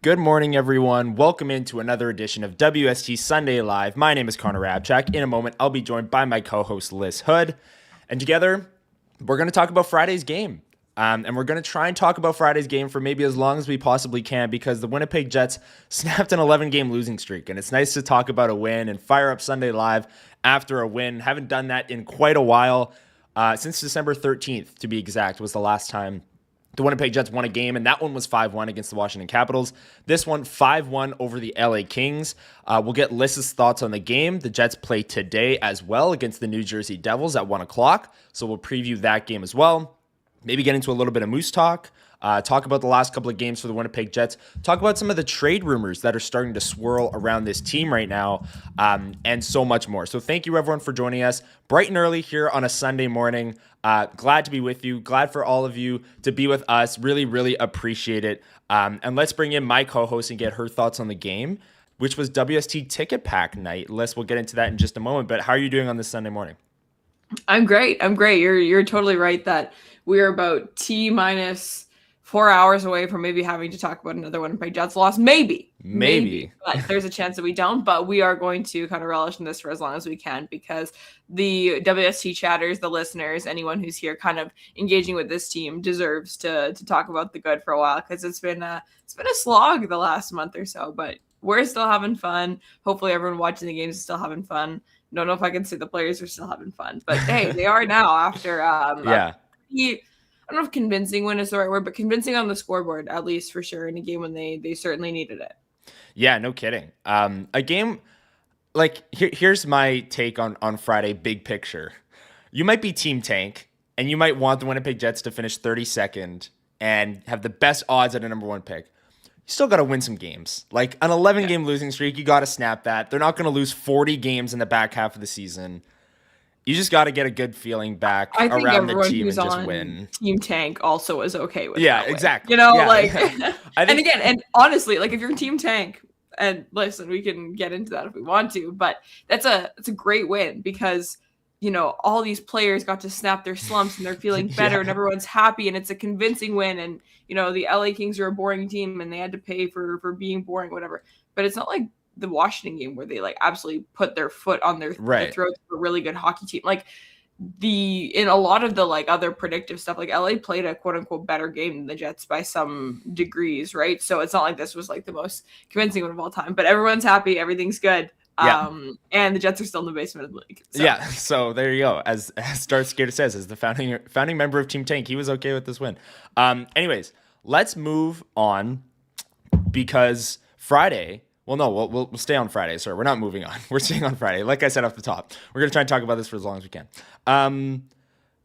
Good morning, everyone. Welcome into another edition of WST Sunday Live. My name is Hrabchak. In a moment, I'll be joined by my co-host, Lyss Houde. And together, we're going to talk about Friday's game. And we're going to try and talk about Friday's game for maybe as long as we possibly can because the Winnipeg Jets snapped an 11-game losing streak. And it's nice to talk about a win and fire up Sunday Live after a win. Haven't done that in quite a while. Since December 13th, to be exact, was the last time the Winnipeg Jets won a game, and that one was 5-1 against the Washington Capitals. This one, 5-1 over the LA Kings. We'll get Lyss's thoughts on the game. The Jets play today as well against the New Jersey Devils at 1 o'clock, so we'll preview that game as well. Maybe get into a little bit of Moose talk, talk about the last couple of games for the Winnipeg Jets, talk about some of the trade rumors that are starting to swirl around this team right now, and so much more. So thank you, everyone, for joining us bright and early here on a Sunday morning. Glad to be with you. Glad for all of you to be with us. Really, really appreciate it. And let's bring in my co-host and get her thoughts on the game, which was WST Ticket Pack night. Lyss, we'll get into that in just a moment. But how are you doing on this Sunday morning? I'm great. You're totally right that we are about T-minus 4 hours away from maybe having to talk about another Winnipeg Jets loss. Maybe. But there's a chance that we don't. But we are going to kind of relish in this for as long as we can because the WST chatters, the listeners, anyone who's here kind of engaging with this team deserves to talk about the good for a while because it's been a slog the last month or so. But we're still having fun. Hopefully everyone watching the games is still having fun. Don't know if I can say the players are still having fun. But, hey, they are now after I don't know if convincing win is the right word, but convincing on the scoreboard, at least for sure, in a game when they certainly needed it. Yeah, no kidding. A game, like, here's my take on Friday, big picture. You might be Team Tank, and you might want the Winnipeg Jets to finish 32nd and have the best odds at a number one pick. You still got to win some games. Like, an 11-game losing streak, you got to snap that. They're not going to lose 40 games in the back half of the season. You just got to get a good feeling back around the team and just win. Team Tank also is okay with that. Exactly. You know, and honestly, like if you're Team Tank, and listen, we can get into that if we want to, but it's a great win because, you know, all these players got to snap their slumps and they're feeling better and everyone's happy and it's a convincing win. And, you know, the LA Kings are a boring team and they had to pay for being boring, whatever. But it's not like the Washington game where they like absolutely put their foot on their throats for a really good hockey team. Like in a lot of the like other predictive stuff, like LA played a quote unquote better game than the Jets by some degrees, right? So it's not like this was like the most convincing one of all time, but everyone's happy, everything's good. And the Jets are still in the basement of the league. So. Yeah, so there you go. As Darth Skater says, as the founding member of Team Tank, he was okay with this win. Anyways, let's move on because Friday. Well, no, we'll stay on Friday. Sorry, we're not moving on. We're staying on Friday. Like I said off the top, we're going to try and talk about this for as long as we can.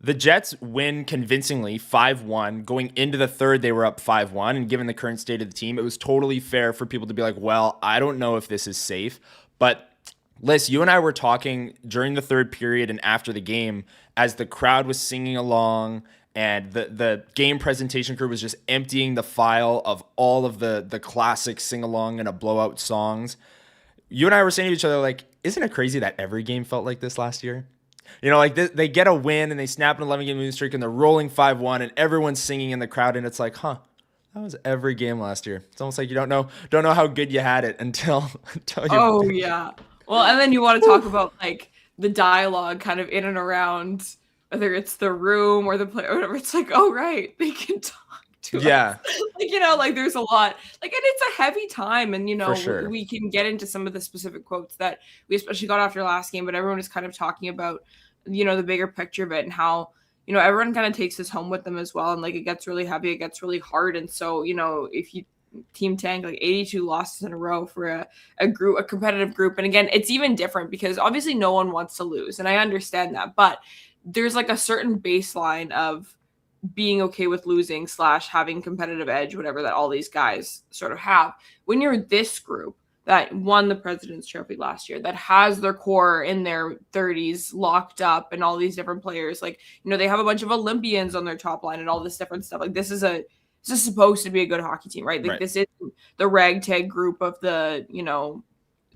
The Jets win convincingly 5-1. Going into the third, they were up 5-1. And given the current state of the team, it was totally fair for people to be like, well, I don't know if this is safe. But Lyss, you and I were talking during the third period and after the game as the crowd was singing along and the game presentation crew was just emptying the file of all of the classic sing-along and a blowout songs. You and I were saying to each other, like, isn't it crazy that every game felt like this last year? You know, like they get a win and they snap an 11-game losing streak and they're rolling 5-1 and everyone's singing in the crowd and it's like, that was every game last year. It's almost like you don't know how good you had it until you. Oh yeah. Well, and then you want to talk about like the dialogue kind of in and around, whether it's the room or the play or whatever. It's like, oh right, they can talk to us. Like, you know, like there's a lot. Like, and it's a heavy time, and you know, sure. we can get into some of the specific quotes that we especially got after last game, but everyone is kind of talking about, you know, the bigger picture of it and how, you know, everyone kind of takes this home with them as well. And like, it gets really heavy, it gets really hard. And so, you know, if you Team Tank, like 82 losses in a row for a competitive group. And again, it's even different because obviously no one wants to lose, and I understand that, but there's like a certain baseline of being okay with losing / having competitive edge, whatever that all these guys sort of have. When you're this group that won the President's Trophy last year, that has their core in their 30s locked up and all these different players, like, they have a bunch of Olympians on their top line and all this different stuff. Like, this is supposed to be a good hockey team, right? Like, Right. This is the ragtag group of the,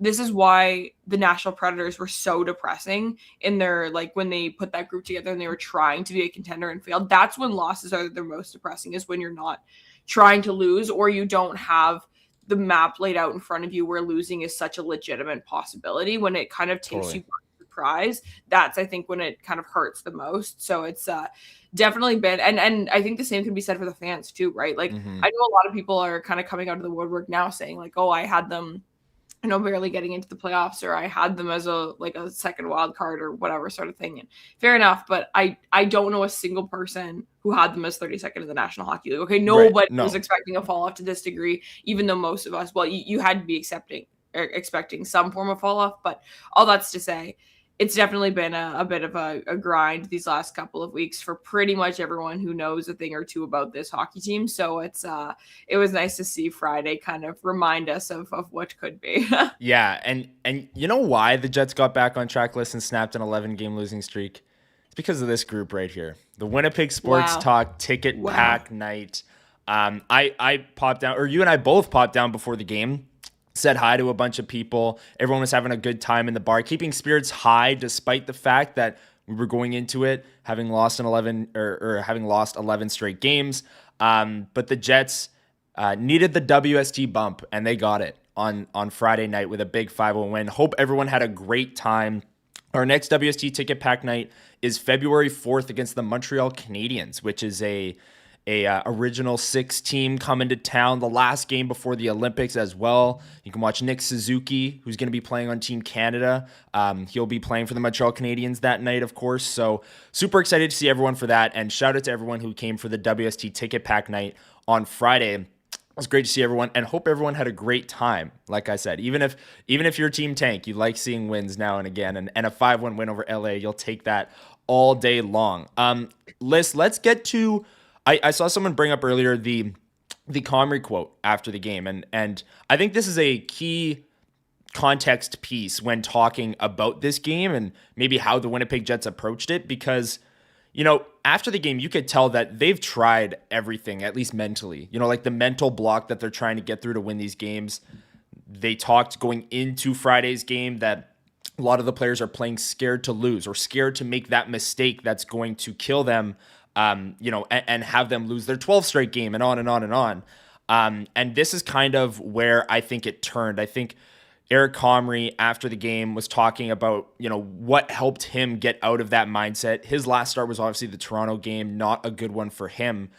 this is why the National Predators were so depressing in their, like, when they put that group together and they were trying to be a contender and failed. That's when losses are their most depressing, is when you're not trying to lose, or you don't have the map laid out in front of you where losing is such a legitimate possibility. When it kind of takes you by surprise, that's, I think, when it kind of hurts the most. So it's definitely been, and I think the same can be said for the fans too, right? Like, I know a lot of people are kind of coming out of the woodwork now saying like, oh, I had them, barely getting into the playoffs, or I had them as a second wild card or whatever sort of thing. And fair enough, but I don't know a single person who had them as 32nd in the National Hockey League. Okay, nobody was expecting a fall off to this degree, even though most of us, well, you had to be expecting some form of fall off. But all that's to say, it's definitely been a bit of a grind these last couple of weeks for pretty much everyone who knows a thing or two about this hockey team. So it was nice to see Friday kind of remind us of what could be. Yeah, and you know why the Jets got back on track list and snapped an 11-game losing streak? It's because of this group right here. The Winnipeg Sports Talk Ticket Pack Night. I popped down, or you and I both popped down before the game, said hi to a bunch of people. Everyone was having a good time in the bar, keeping spirits high despite the fact that we were going into it having lost 11 straight games. But the Jets needed the WST bump, and they got it on Friday night with a big 5-0 win. Hope everyone had a great time. Our next WST Ticket Pack Night is February 4th against the Montreal Canadiens, which is a original 6 team coming to town, the last game before the Olympics as well. You can watch Nick Suzuki, who's going to be playing on Team Canada. He'll be playing for the Montreal Canadiens that night, of course. So super excited to see everyone for that, and shout out to everyone who came for the WST Ticket Pack Night on Friday. It was great to see everyone, and hope everyone had a great time. Like I said, even if you're Team Tank, you like seeing wins now and again, and a 5-1 win over LA, you'll take that all day long. Lyss, let's get to, I saw someone bring up earlier the Comrie quote after the game, and I think this is a key context piece when talking about this game and maybe how the Winnipeg Jets approached it, because after the game, you could tell that they've tried everything, at least mentally. Like the mental block that they're trying to get through to win these games. They talked going into Friday's game that a lot of the players are playing scared to lose or scared to make that mistake that's going to kill them, and have them lose their 12th straight game, and on and on and on. And this is kind of where I think it turned. I think Eric Comrie, after the game, was talking about, what helped him get out of that mindset. His last start was obviously the Toronto game, not a good one for him.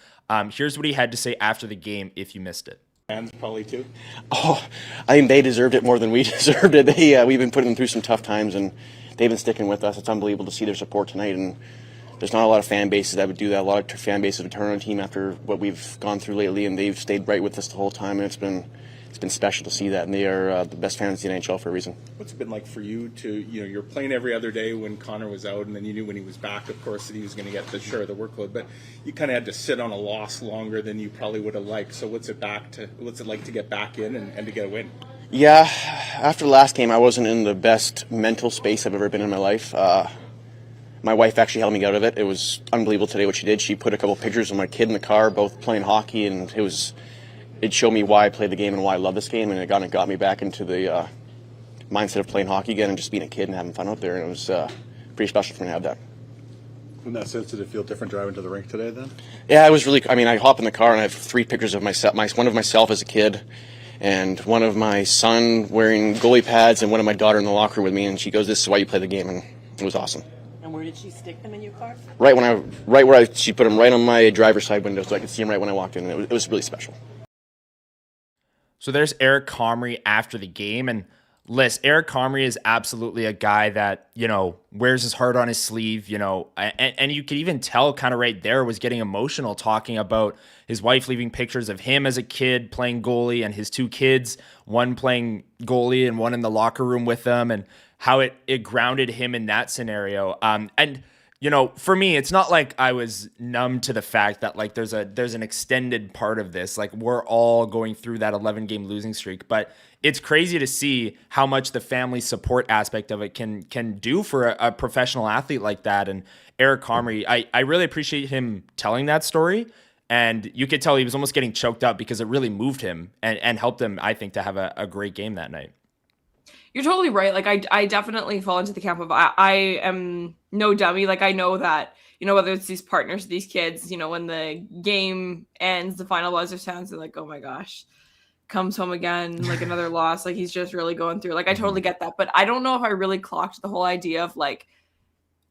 Here's what he had to say after the game, if you missed it. Fans probably too. Oh, I think they deserved it more than we deserved it. We've been putting them through some tough times, and they've been sticking with us. It's unbelievable to see their support tonight, and there's not a lot of fan bases that would do that. A lot of fan bases would turn on a team after what we've gone through lately, and they've stayed right with us the whole time, and it's been special to see that, and they are the best fans in the NHL for a reason. What's it been like for you to, you're playing every other day when Connor was out, and then you knew when he was back, of course, that he was going to get the workload, but you kind of had to sit on a loss longer than you probably would have liked. So what's it like to get back in and to get a win? Yeah, after the last game, I wasn't in the best mental space I've ever been in my life. My wife actually held me out of it. It was unbelievable today what she did. She put a couple pictures of my kid in the car, both playing hockey, and it showed me why I played the game and why I love this game, and it kind of got me back into the mindset of playing hockey again and just being a kid and having fun out there, and it was pretty special for me to have that. In that sense, did it feel different driving to the rink today then? Yeah, it was really, I hop in the car and I have 3 pictures of myself, one of myself as a kid, and one of my son wearing goalie pads, and one of my daughter in the locker room with me, and she goes, "This is why you play the game," and it was awesome. And where did she stick them in your car? She put them right on my driver's side window so I could see them right when I walked in, and it was really special. So there's Eric Comrie after the game, and Lyss, Eric Comrie is absolutely a guy that, wears his heart on his sleeve, and you could even tell kind of right there was getting emotional talking about his wife leaving pictures of him as a kid playing goalie and his two kids, one playing goalie and one in the locker room with them, and how it grounded him in that scenario. And for me, it's not like I was numb to the fact that like there's an extended part of this. Like we're all going through that 11-game losing streak, but it's crazy to see how much the family support aspect of it can do for a professional athlete like that. And Eric Comrie, I really appreciate him telling that story. And you could tell he was almost getting choked up because it really moved him and helped him, I think, to have a great game that night. You're totally right. Like I definitely fall into the camp of I am no dummy. Like I know that, whether it's these partners, these kids, when the game ends, the final buzzer sounds, they're like, oh my gosh, comes home again, like another loss. Like he's just really going through. Like I totally get that. But I don't know if I really clocked the whole idea of like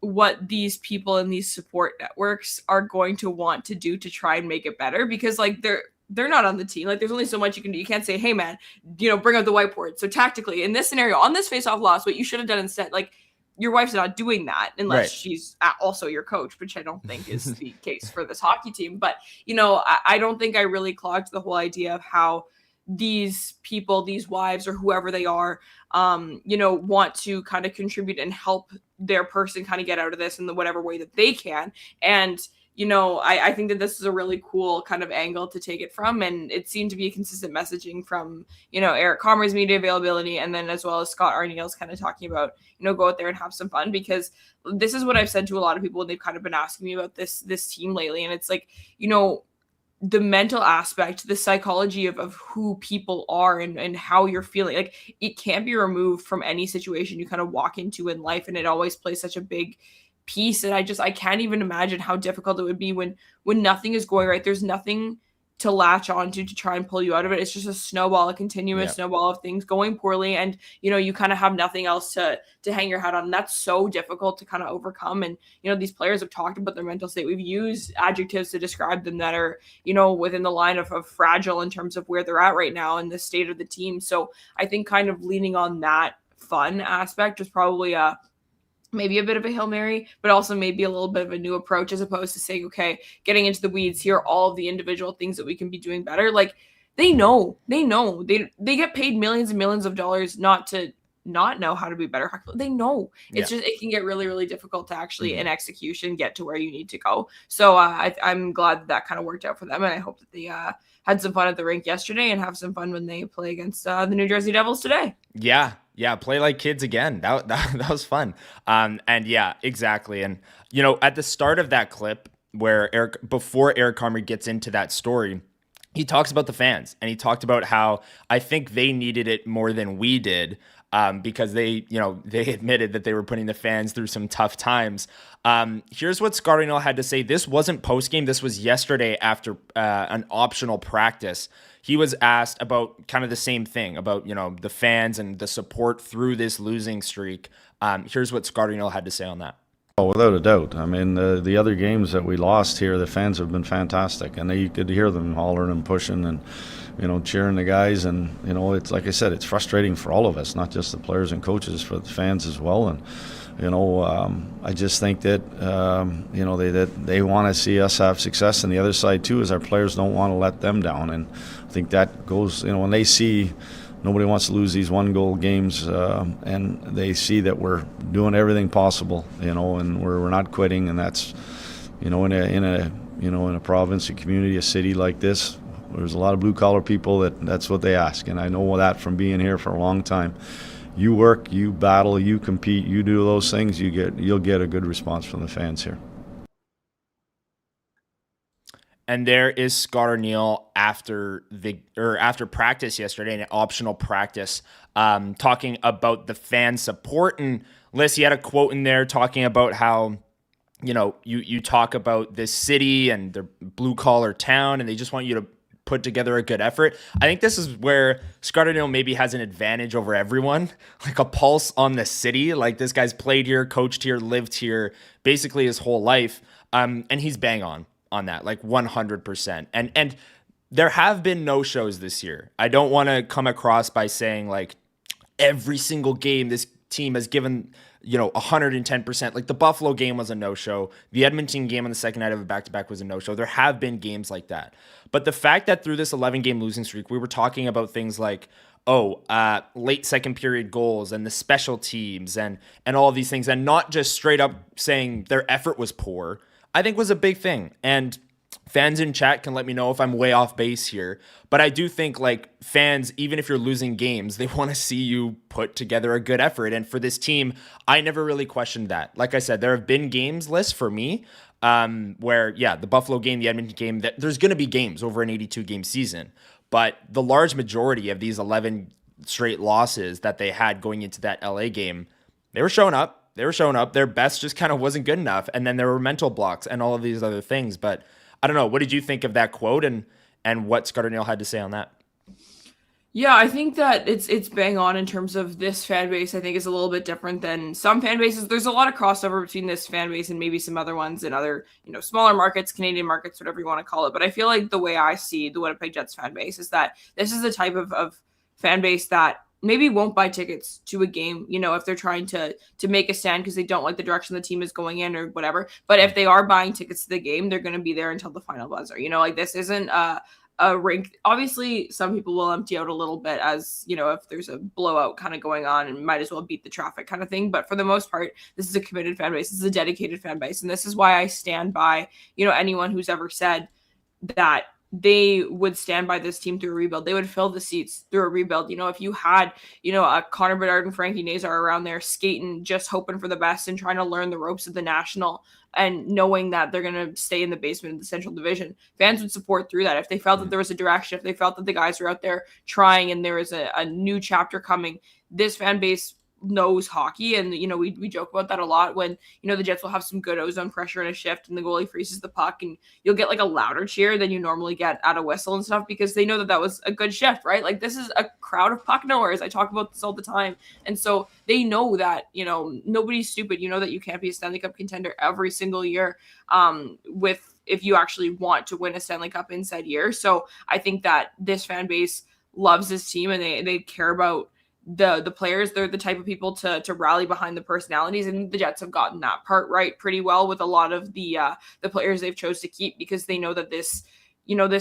what these people in these support networks are going to want to do to try and make it better, because like they're not on the team. Like there's only so much you can do. You can't say, hey man, bring out the whiteboard. So tactically in this scenario, on this face-off loss, what you should have done instead, like your wife's not doing that unless she's also your coach, which I don't think is the case for this hockey team. But, I don't think I really clogged the whole idea of how these people, these wives or whoever they are, want to kind of contribute and help their person kind of get out of this in the whatever way that they can. And, I think that this is a really cool kind of angle to take it from. And it seemed to be a consistent messaging from, Eric Comrie's media availability. And then as well as Scott Arniel's kind of talking about, go out there and have some fun, because this is what I've said to a lot of people when they've kind of been asking me about this team lately. And it's like, the mental aspect, the psychology of who people are and how you're feeling, like it can't be removed from any situation you kind of walk into in life. And it always plays such a big piece. And I can't even imagine how difficult it would be when nothing is going right. There's nothing to latch onto to try and pull you out of it. It's just a snowball, a continuous snowball of things going poorly. And, you kind of have nothing else to hang your hat on. And that's so difficult to kind of overcome. And, these players have talked about their mental state. We've used adjectives to describe them that are, within the line of fragile in terms of where they're at right now and the state of the team. So I think kind of leaning on that fun aspect was probably maybe a bit of a Hail Mary, but also maybe a little bit of a new approach, as opposed to saying, okay, getting into the weeds, here are all of the individual things that we can be doing better. Like they get paid millions and millions of dollars not to not know how to be better hockey. They know it's just, it can get really, really difficult to actually in execution get to where you need to go. So I'm glad that kind of worked out for them. And I hope that they had some fun at the rink yesterday and have some fun when they play against the New Jersey Devils today. Yeah, play like kids again. That was fun. And yeah, exactly. And at the start of that clip where before Eric Comrie gets into that story, he talks about the fans, and he talked about how I think they needed it more than we did, because they admitted that they were putting the fans through some tough times. Here's what Scott Arniel had to say. This wasn't post-game. This was yesterday after an optional practice. He was asked about kind of the same thing, about, the fans and the support through this losing streak. Here's what Scott Arniel had to say on that. Oh, without a doubt. I mean, the other games that we lost here, the fans have been fantastic, and you could hear them hollering and pushing and, cheering the guys. And, it's like I said, it's frustrating for all of us, not just the players and coaches, for the fans as well. And, I just think that, they want to see us have success. And the other side, too, is our players don't want to let them down. And I think that goes, when they see nobody wants to lose these one-goal games, and they see that we're doing everything possible, and we're not quitting. And that's, in a province, a community, a city like this, there's a lot of blue-collar people that's what they ask. And I know that from being here for a long time. You work, you battle, you compete, you do those things, you'll get a good response from the fans here. And there is Scott Arniel after practice yesterday, an optional practice, talking about the fan support. And Lyss, he had a quote in there talking about how, you talk about this city and their blue collar town, and they just want you to put together a good effort. I think this is where Scott Arniel maybe has an advantage over everyone, like a pulse on the city. Like this guy's played here, coached here, lived here, basically his whole life. And he's bang on that, like 100%. And there have been no shows this year. I don't want to come across by saying like every single game this team has given, 110%. Like the Buffalo game was a no-show. The Edmonton game on the second night of a back-to-back was a no-show. There have been games like that. But the fact that through this 11-game losing streak, we were talking about things like, late second period goals and the special teams and all of these things, and not just straight up saying their effort was poor, I think was a big thing. And fans in chat can let me know if I'm way off base here, but I do think like fans, even if you're losing games, they want to see you put together a good effort. And for this team, I never really questioned that. Like I said, there have been games list for me where, the Buffalo game, the Edmonton game, that there's going to be games over an 82-game season. But the large majority of these 11 straight losses that they had going into that LA game, they were showing up. Their best just kind of wasn't good enough. And then there were mental blocks and all of these other things. But I don't know. What did you think of that quote and what Scott Arniel had to say on that? Yeah, I think that it's bang on in terms of this fan base. I think is a little bit different than some fan bases. There's a lot of crossover between this fan base and maybe some other ones in other, smaller markets, Canadian markets, whatever you want to call it. But I feel like the way I see the Winnipeg Jets fan base is that this is the type of fan base that maybe won't buy tickets to a game, if they're trying to make a stand because they don't like the direction the team is going in or whatever. But if they are buying tickets to the game, they're going to be there until the final buzzer. Like this isn't a rink. Obviously, some people will empty out a little bit as, if there's a blowout kind of going on and might as well beat the traffic kind of thing. But for the most part, this is a committed fan base. This is a dedicated fan base. And this is why I stand by, anyone who's ever said that they would stand by this team through a rebuild. They would fill the seats through a rebuild. If you had, a Connor Bedard and Frankie Nazar around there skating, just hoping for the best and trying to learn the ropes of the National and knowing that they're going to stay in the basement of the Central Division, fans would support through that. If they felt that there was a direction, if they felt that the guys were out there trying and there was a new chapter coming, this fan base knows hockey. And, we joke about that a lot when, the Jets will have some good ozone pressure in a shift and the goalie freezes the puck and you'll get like a louder cheer than you normally get at a whistle and stuff because they know that was a good shift, right? Like this is a crowd of puck knowers. I talk about this all the time. And so they know that, nobody's stupid. That you can't be a Stanley Cup contender every single year if you actually want to win a Stanley Cup inside year. So I think that this fan base loves this team and they care about the players. They're the type of people to rally behind the personalities, and the Jets have gotten that part right pretty well with a lot of the players they've chose to keep because they know that this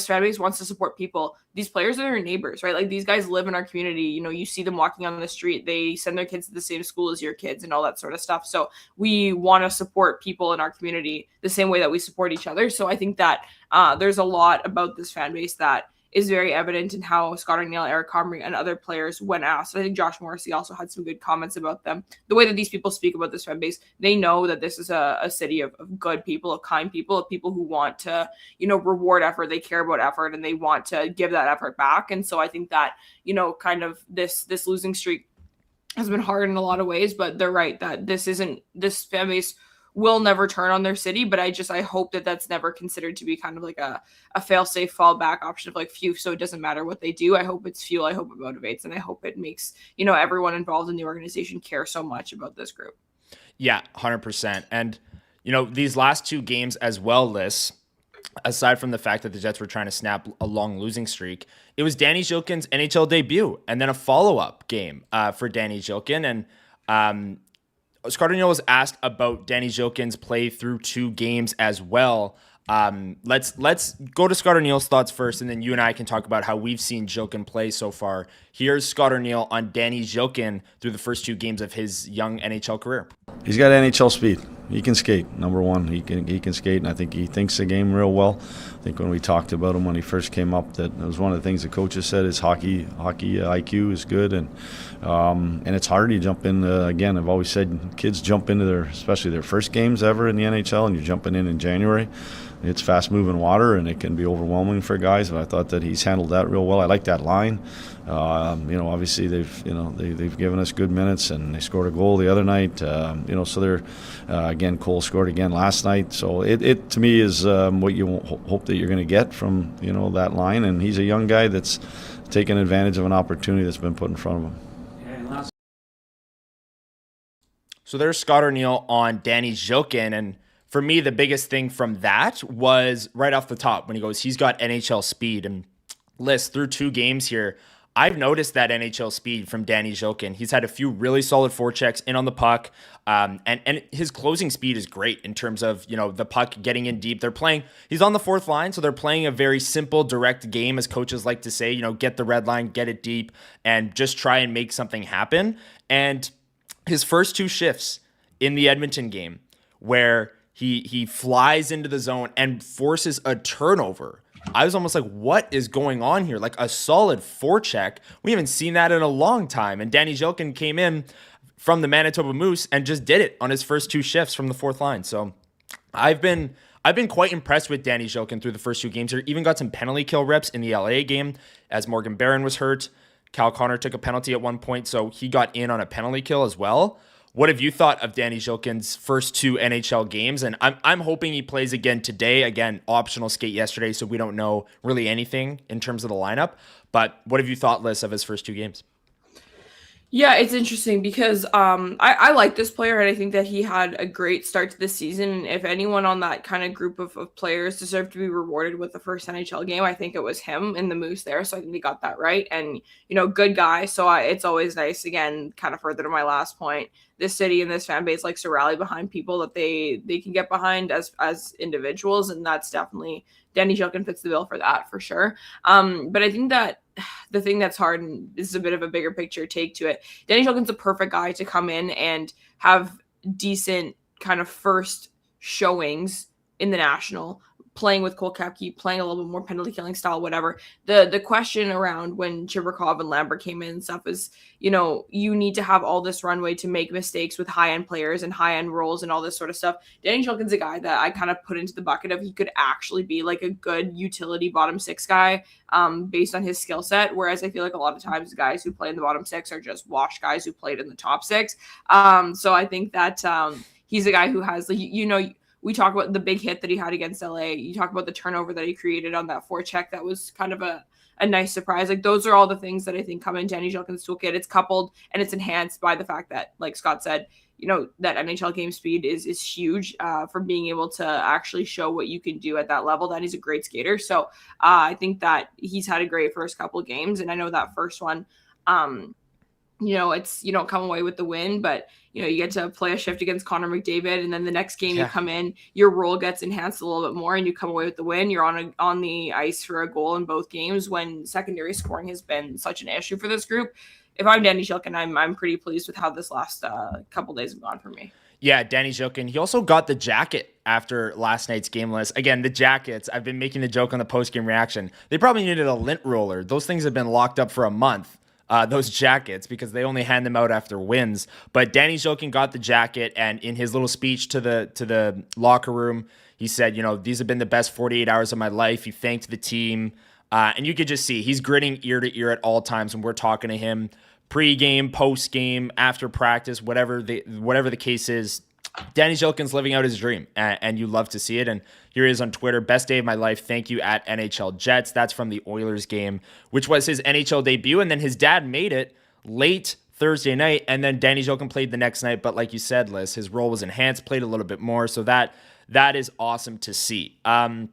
fan base wants to support people. These players are their neighbors, right? Like these guys live in our community. You see them walking on the street. They send their kids to the same school as your kids and all that sort of stuff. So we want to support people in our community the same way that we support each other. So I think that there's a lot about this fan base that is very evident in how Scott Arniel, Eric Comrie, and other players, when asked. I think Josh Morrissey also had some good comments about them. The way that these people speak about this fan base, they know that this is a city of good people, of kind people, of people who want to, reward effort. They care about effort and they want to give that effort back. And so I think that, kind of this losing streak has been hard in a lot of ways, but they're right that this fan base will never turn on their city, but I hope that that's never considered to be kind of like a fail-safe fallback option of like phew, so it doesn't matter what they do. I hope it's fuel, I hope it motivates, and I hope it makes everyone involved in the organization care so much about this group. Yeah, 100%. And these last two games as well, Lyss, aside from the fact that the Jets were trying to snap a long losing streak, it was Danny Zhilkin's NHL debut and then a follow-up game for Danny Zhilkin. And Scott Arniel was asked about Danny Zhilkin's play through two games as well. Let's go to Scott Arniel's thoughts first, and then you and I can talk about how we've seen Zhilkin play so far. Here's Scott Arniel on Danny Zhilkin through the first two games of his young NHL career. He's got NHL speed. He can skate. Number one, he can skate, and I think he thinks the game real well. I think when we talked about him when he first came up, that was one of the things the coaches said. His hockey IQ is good, and it's hard to jump in. Again, I've always said kids jump into especially their first games ever in the NHL, and you're jumping in January. It's fast-moving water, and it can be overwhelming for guys. But I thought that he's handled that real well. I like that line. Obviously they've given us good minutes, and they scored a goal the other night. So they're again, Cole scored again last night. So it to me is what you hope that you're going to get from that line. And he's a young guy that's taken advantage of an opportunity that's been put in front of him. So there's Scott Arniel on Danny Zhilkin, and for me, the biggest thing from that was right off the top when he goes, he's got NHL speed. And Lyss, through two games here, I've noticed that NHL speed from Danny Zhilkin. He's had a few really solid forechecks in on the puck, and his closing speed is great in terms of, the puck getting in deep. He's on the fourth line, so they're playing a very simple, direct game, as coaches like to say, get the red line, get it deep, and just try and make something happen. And his first 2 shifts in the Edmonton game, where he flies into the zone and forces a turnover, I was almost like, what is going on here? Like a solid forecheck. We haven't seen that in a long time. And Danny Zhilkin came in from the Manitoba Moose and just did it on his first 2 shifts from the fourth line. So I've been quite impressed with Danny Zhilkin through the first 2 games here. Even got some penalty kill reps in the LA game as Morgan Barron was hurt. Cal Connor took a penalty at one point, so he got in on a penalty kill as well. What have you thought of Danny Zhilkin's first 2 NHL games? And I'm hoping he plays again today. Again, optional skate yesterday, so we don't know really anything in terms of the lineup. But what have you thought, Lyss, of his first 2 games? Yeah, it's interesting because I like this player, and I think that he had a great start to the season. And if anyone on that kind of group of players deserved to be rewarded with the first NHL game, I think it was him and the Moose there. So I think they got that right. And, good guy. So it's always nice, again, kind of further to my last point, this city and this fan base likes to rally behind people that they can get behind as individuals. And that's definitely, Danny Zhilkin fits the bill for that, for sure. But I think that the thing that's hard, and this is a bit of a bigger picture take to it, Danny Zhilkin's a perfect guy to come in and have decent kind of first showings in the National, playing with Cole Koepke, playing a little bit more penalty killing style, whatever. The question around when Chibrikov and Lambert came in and stuff is, you need to have all this runway to make mistakes with high-end players and high-end roles and all this sort of stuff. Danny Zhilkin's a guy that I kind of put into the bucket of he could actually be like a good utility bottom 6 guy based on his skill set, whereas I feel like a lot of times guys who play in the bottom 6 are just washed guys who played in the top 6. So I think that he's a guy who has, we talk about the big hit that he had against LA. You talk about the turnover that he created on that forecheck. That was kind of a nice surprise. Like, those are all the things that I think come in Danny Zhilkin's toolkit. It's coupled and it's enhanced by the fact that, like Scott said, that NHL game speed is huge for being able to actually show what you can do at that level. That he's a great skater. So I think that he's had a great first couple of games. And I know that first one, it's, you don't come away with the win, but you get to play a shift against Connor McDavid, and then the next game you come in, your role gets enhanced a little bit more, and you come away with the win. You're on the ice for a goal in both games when secondary scoring has been such an issue for this group. If I'm Danny Zhilkin, I'm pretty pleased with how this last couple days have gone for me. Yeah, Danny Zhilkin. He also got the jacket after last night's game, Lyss. Again, the jackets. I've been making the joke on the post-game reaction. They probably needed a lint roller. Those things have been locked up for a month. Those jackets, because they only hand them out after wins. But Danny Zhilkin got the jacket, and in his little speech to the locker room, he said, these have been the best 48 hours of my life. He thanked the team, and you could just see he's grinning ear to ear at all times when we're talking to him, pre-game, post-game, after practice, whatever the case is. Danny Zhilkin's living out his dream, and you love to see it. And here he is on Twitter. Best day of my life. Thank you at NHL Jets. That's from the Oilers game, which was his NHL debut. And then his dad made it late Thursday night. And then Danny Zhilkin played the next night. But like you said, Lyss, his role was enhanced, played a little bit more. So that is awesome to see. One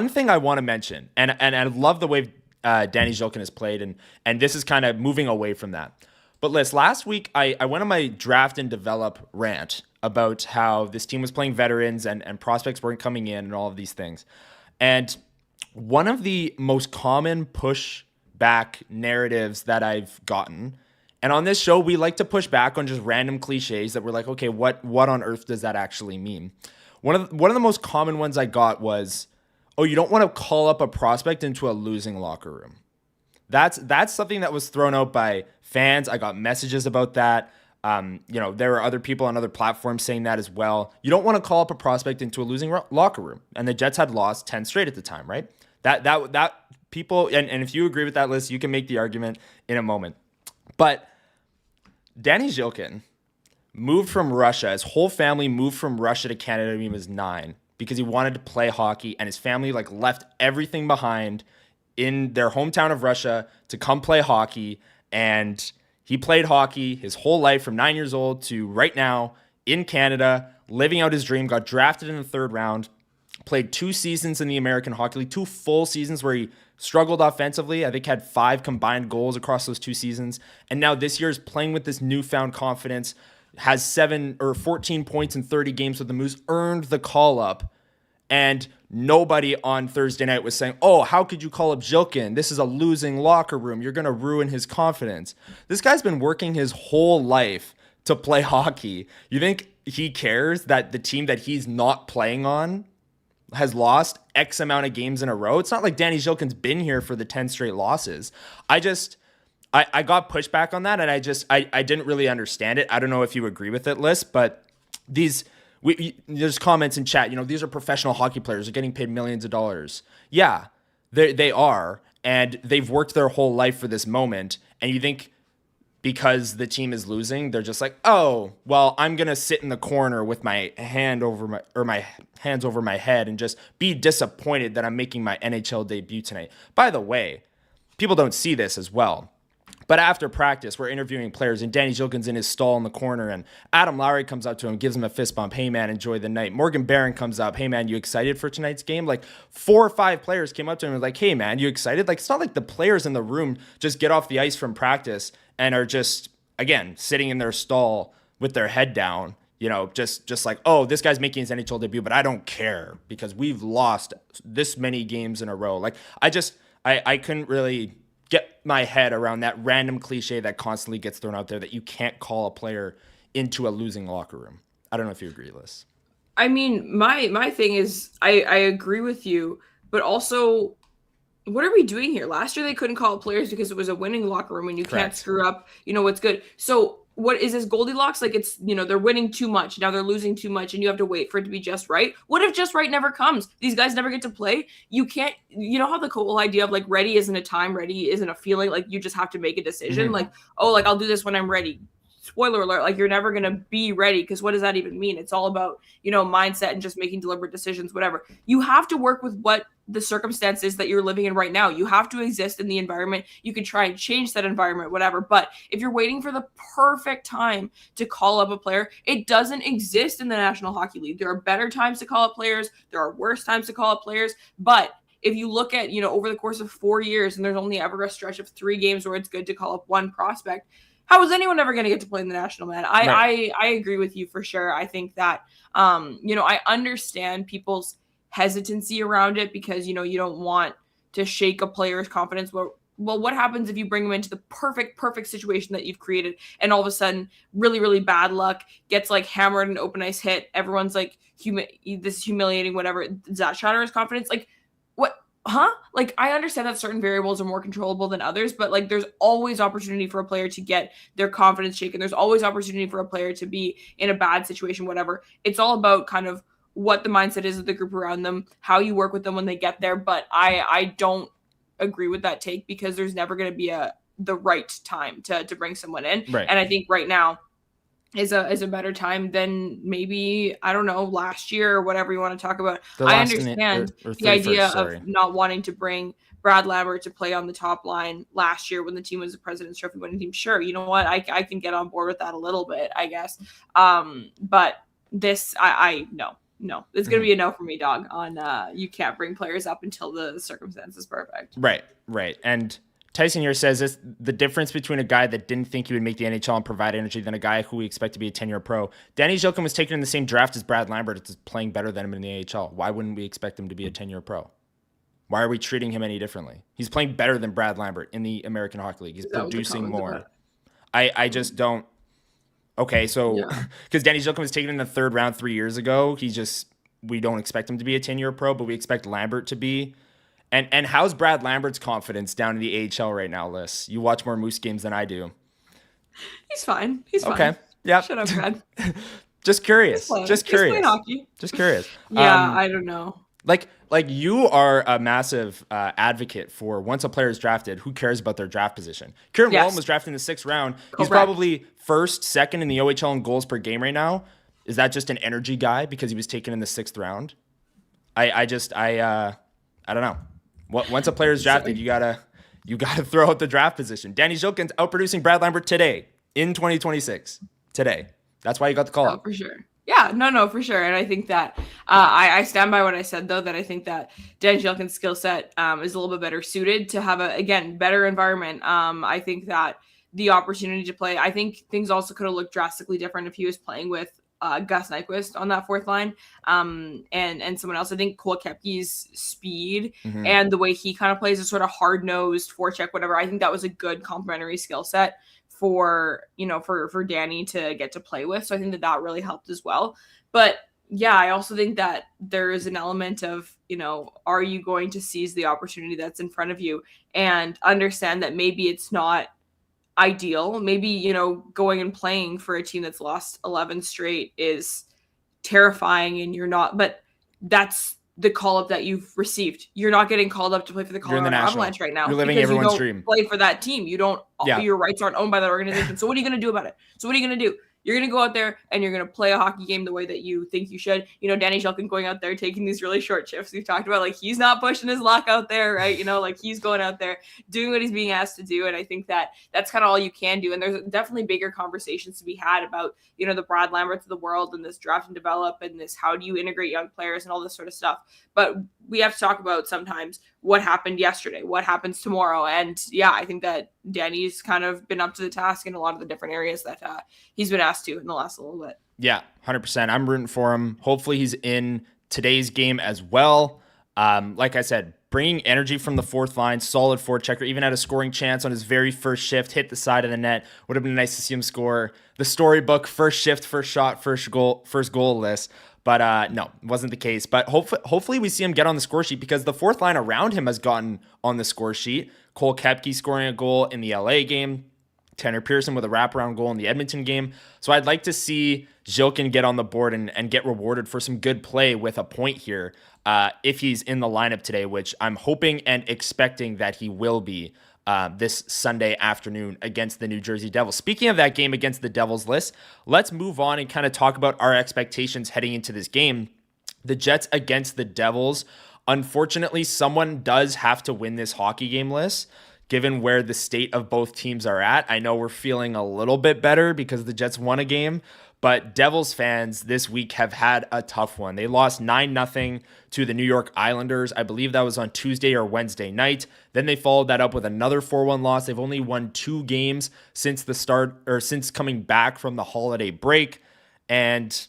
thing I want to mention, and I love the way Danny Zhilkin has played. And this is kind of moving away from that. But Lyss, last week I went on my draft and develop rant about how this team was playing veterans and prospects weren't coming in and all of these things. And one of the most common pushback narratives that I've gotten, and on this show we like to push back on just random cliches that we're like, okay, what on earth does that actually mean? One of the most common ones I got was, oh, you don't want to call up a prospect into a losing locker room. That's something that was thrown out by fans. I got messages about that. There were other people on other platforms saying that as well. You don't want to call up a prospect into a losing locker room. And the Jets had lost 10 straight at the time, right? That people, and if you agree with that, Lyss, you can make the argument in a moment. But Danny Zhilkin moved from Russia. His whole family moved from Russia to Canada when he was 9 because he wanted to play hockey, and his family left everything behind in their hometown of Russia to come play hockey. And he played hockey his whole life from 9 years old to right now in Canada, living out his dream, got drafted in the 3rd round. played 2 seasons in the American Hockey League, 2 full seasons where he struggled offensively. I think had 5 combined goals across those 2 seasons. And now this year is playing with this newfound confidence, has 7 or 14 points in 30 games with the Moose, earned the call up. And nobody on Thursday night was saying, oh, how could you call up Zhilkin? This is a losing locker room. You're going to ruin his confidence. This guy's been working his whole life to play hockey. You think he cares that the team that he's not playing on has lost X amount of games in a row? It's not like Danny Zhilkin's been here for the 10 straight losses. I got pushback on that, and I didn't really understand it. I don't know if you agree with it, Lyss, but there's comments in chat, these are professional hockey players. They're getting paid millions of dollars. Yeah, they are, and they've worked their whole life for this moment, and you think because the team is losing, they're just like, oh, well, I'm going to sit in the corner with my hands over my head and just be disappointed that I'm making my NHL debut tonight. By the way, people don't see this as well. But after practice, we're interviewing players, and Danny Zhilkin's in his stall in the corner, and Adam Lowry comes up to him, gives him a fist bump. Hey, man, enjoy the night. Morgan Barron comes up. Hey, man, you excited for tonight's game? Like 4 or 5 players came up to him and was like, hey, man, you excited? Like, it's not like the players in the room just get off the ice from practice and are just, again, sitting in their stall with their head down, just like, oh, this guy's making his NHL debut, but I don't care because we've lost this many games in a row. Like, I couldn't really get my head around that random cliche that constantly gets thrown out there that you can't call a player into a losing locker room. I don't know if you agree, Lyss. I mean, my thing is I agree with you, but also what are we doing here? Last year they couldn't call players because it was a winning locker room and you Correct. can't screw up, what's good. So what is this Goldilocks? Like it's, they're winning too much. Now they're losing too much and you have to wait for it to be just right. What if just right never comes? These guys never get to play. You can't, how the whole idea of like ready isn't a time, ready isn't a feeling, like you just have to make a decision. Mm-hmm. Like, oh, like I'll do this when I'm ready. Spoiler alert, like you're never going to be ready because what does that even mean? It's all about, mindset and just making deliberate decisions, whatever. You have to work with what the circumstances that you're living in right now. You have to exist in the environment. You can try and change that environment, whatever. But if you're waiting for the perfect time to call up a player, it doesn't exist in the National Hockey League. There are better times to call up players. There are worse times to call up players. But if you look at, over the course of 4 years and there's only ever a stretch of 3 games where it's good to call up one prospect, how is anyone ever going to get to play in the national, man? I agree with you for sure. I think that, I understand people's hesitancy around it because, you don't want to shake a player's confidence. Well, what happens if you bring them into the perfect situation that you've created and all of a sudden really, really bad luck, gets like hammered and open ice hit. Everyone's like, this is humiliating, whatever. Does that shatter his confidence? Like what? Huh? Like, I understand that certain variables are more controllable than others, but like there's always opportunity for a player to get their confidence shaken. There's always opportunity for a player to be in a bad situation, whatever. It's all about kind of what the mindset is of the group around them, how you work with them when they get there. But I don't agree with that take because there's never going to be the right time to bring someone in. Right. And I think right now is a better time than maybe, I don't know, last year or whatever you want to talk about. I understand the idea of not wanting to bring Brad Lambert to play on the top line last year when the team was a President's Trophy winning team. Sure, you know what? I can get on board with that a little bit, I guess. But this, no. It's going to be a no for me, dog, on you can't bring players up until the circumstance is perfect. Right. And Tyson here says this, the difference between a guy that didn't think he would make the NHL and provide energy than a guy who we expect to be a 10-year pro. Danny Zhilkin was taken in the same draft as Brad Lambert. It's playing better than him in the AHL. Why wouldn't we expect him to be a 10-year pro? Why are we treating him any differently? He's playing better than Brad Lambert in the American Hockey League. He's producing more. I just don't. Okay, so because Danny Zhilkin was taken in the 3rd round 3 years ago, we don't expect him to be a 10-year pro, but we expect Lambert to be. And how's Brad Lambert's confidence down in the AHL right now, Lyss? You watch more Moose games than I do. He's fine. Okay. Yeah. Shut up, Brad. Just curious. Just curious. He's playing hockey. Just curious. Yeah, I don't know. Like you are a massive advocate for once a player is drafted, who cares about their draft position? Kieran Wallen was drafted in the 6th round. He's probably 1st, 2nd in the OHL in goals per game right now. Is that just an energy guy because he was taken in the 6th round? I don't know. Once a player is drafted, you gotta throw out the draft position. Danny Zhilkin's outproducing Brad Lambert today in 2026. Today. That's why you got the call up. For sure. Yeah, no, for sure. And I think that I stand by what I said, though, that I think that Dan Zhilkin's skill set is a little bit better suited to have better environment. I think that the opportunity to play, I think things also could have looked drastically different if he was playing with Gus Nyquist on that fourth line and someone else. I think Cole Koepke's speed and the way he kind of plays a sort of hard-nosed forecheck, whatever, I think that was a good complementary skill set for Danny to get to play with. So I think that really helped as well. But yeah, I also think that there is an element of, are you going to seize the opportunity that's in front of you and understand that maybe it's not ideal. Maybe, going and playing for a team that's lost 11 straight is terrifying and you're not, but that's the call up that you've received. You're not getting called up to play for the Colorado Avalanche right now. You're living everyone's dream. Play for that team. Your rights aren't owned by that organization. So what are you going to do about it? So what are you going to do? You're going to go out there and you're going to play a hockey game the way that you think you should. Danny Zhilkin going out there, taking these really short shifts. We've talked about, he's not pushing his luck out there, right? He's going out there doing what he's being asked to do. And I think that that's kind of all you can do. And there's definitely bigger conversations to be had about, the Brad Lamberts of the world and this draft and develop and this, how do you integrate young players and all this sort of stuff. But we have to talk about sometimes what happened yesterday, what happens tomorrow. And yeah, I think that Danny's kind of been up to the task in a lot of the different areas that he's been asked to in the last little bit. Yeah, 100%. I'm rooting for him. Hopefully he's in today's game as well. Like I said, bringing energy from the fourth line, solid forechecker, even had a scoring chance on his very first shift, hit the side of the net. Would have been nice to see him score the storybook, first shift, first shot, first goal list. But no, it wasn't the case. But hopefully we see him get on the score sheet because the fourth line around him has gotten on the score sheet. Cole Koepke scoring a goal in the LA game. Tanner Pearson with a wraparound goal in the Edmonton game. So I'd like to see Zhilkin get on the board and get rewarded for some good play with a point here if he's in the lineup today, which I'm hoping and expecting that he will be this Sunday afternoon against the New Jersey Devils. Speaking of that game against the Devils, Lyss, let's move on and kind of talk about our expectations heading into this game. The Jets against the Devils. Unfortunately, someone does have to win this hockey game, Lyss. Given where the state of both teams are at, I know we're feeling a little bit better because the Jets won a game, but Devils fans this week have had a tough one. They lost 9-0 to the New York Islanders. I believe that was on Tuesday or Wednesday night. Then they followed that up with another 4-1 loss. They've only won 2 games since since coming back from the holiday break. And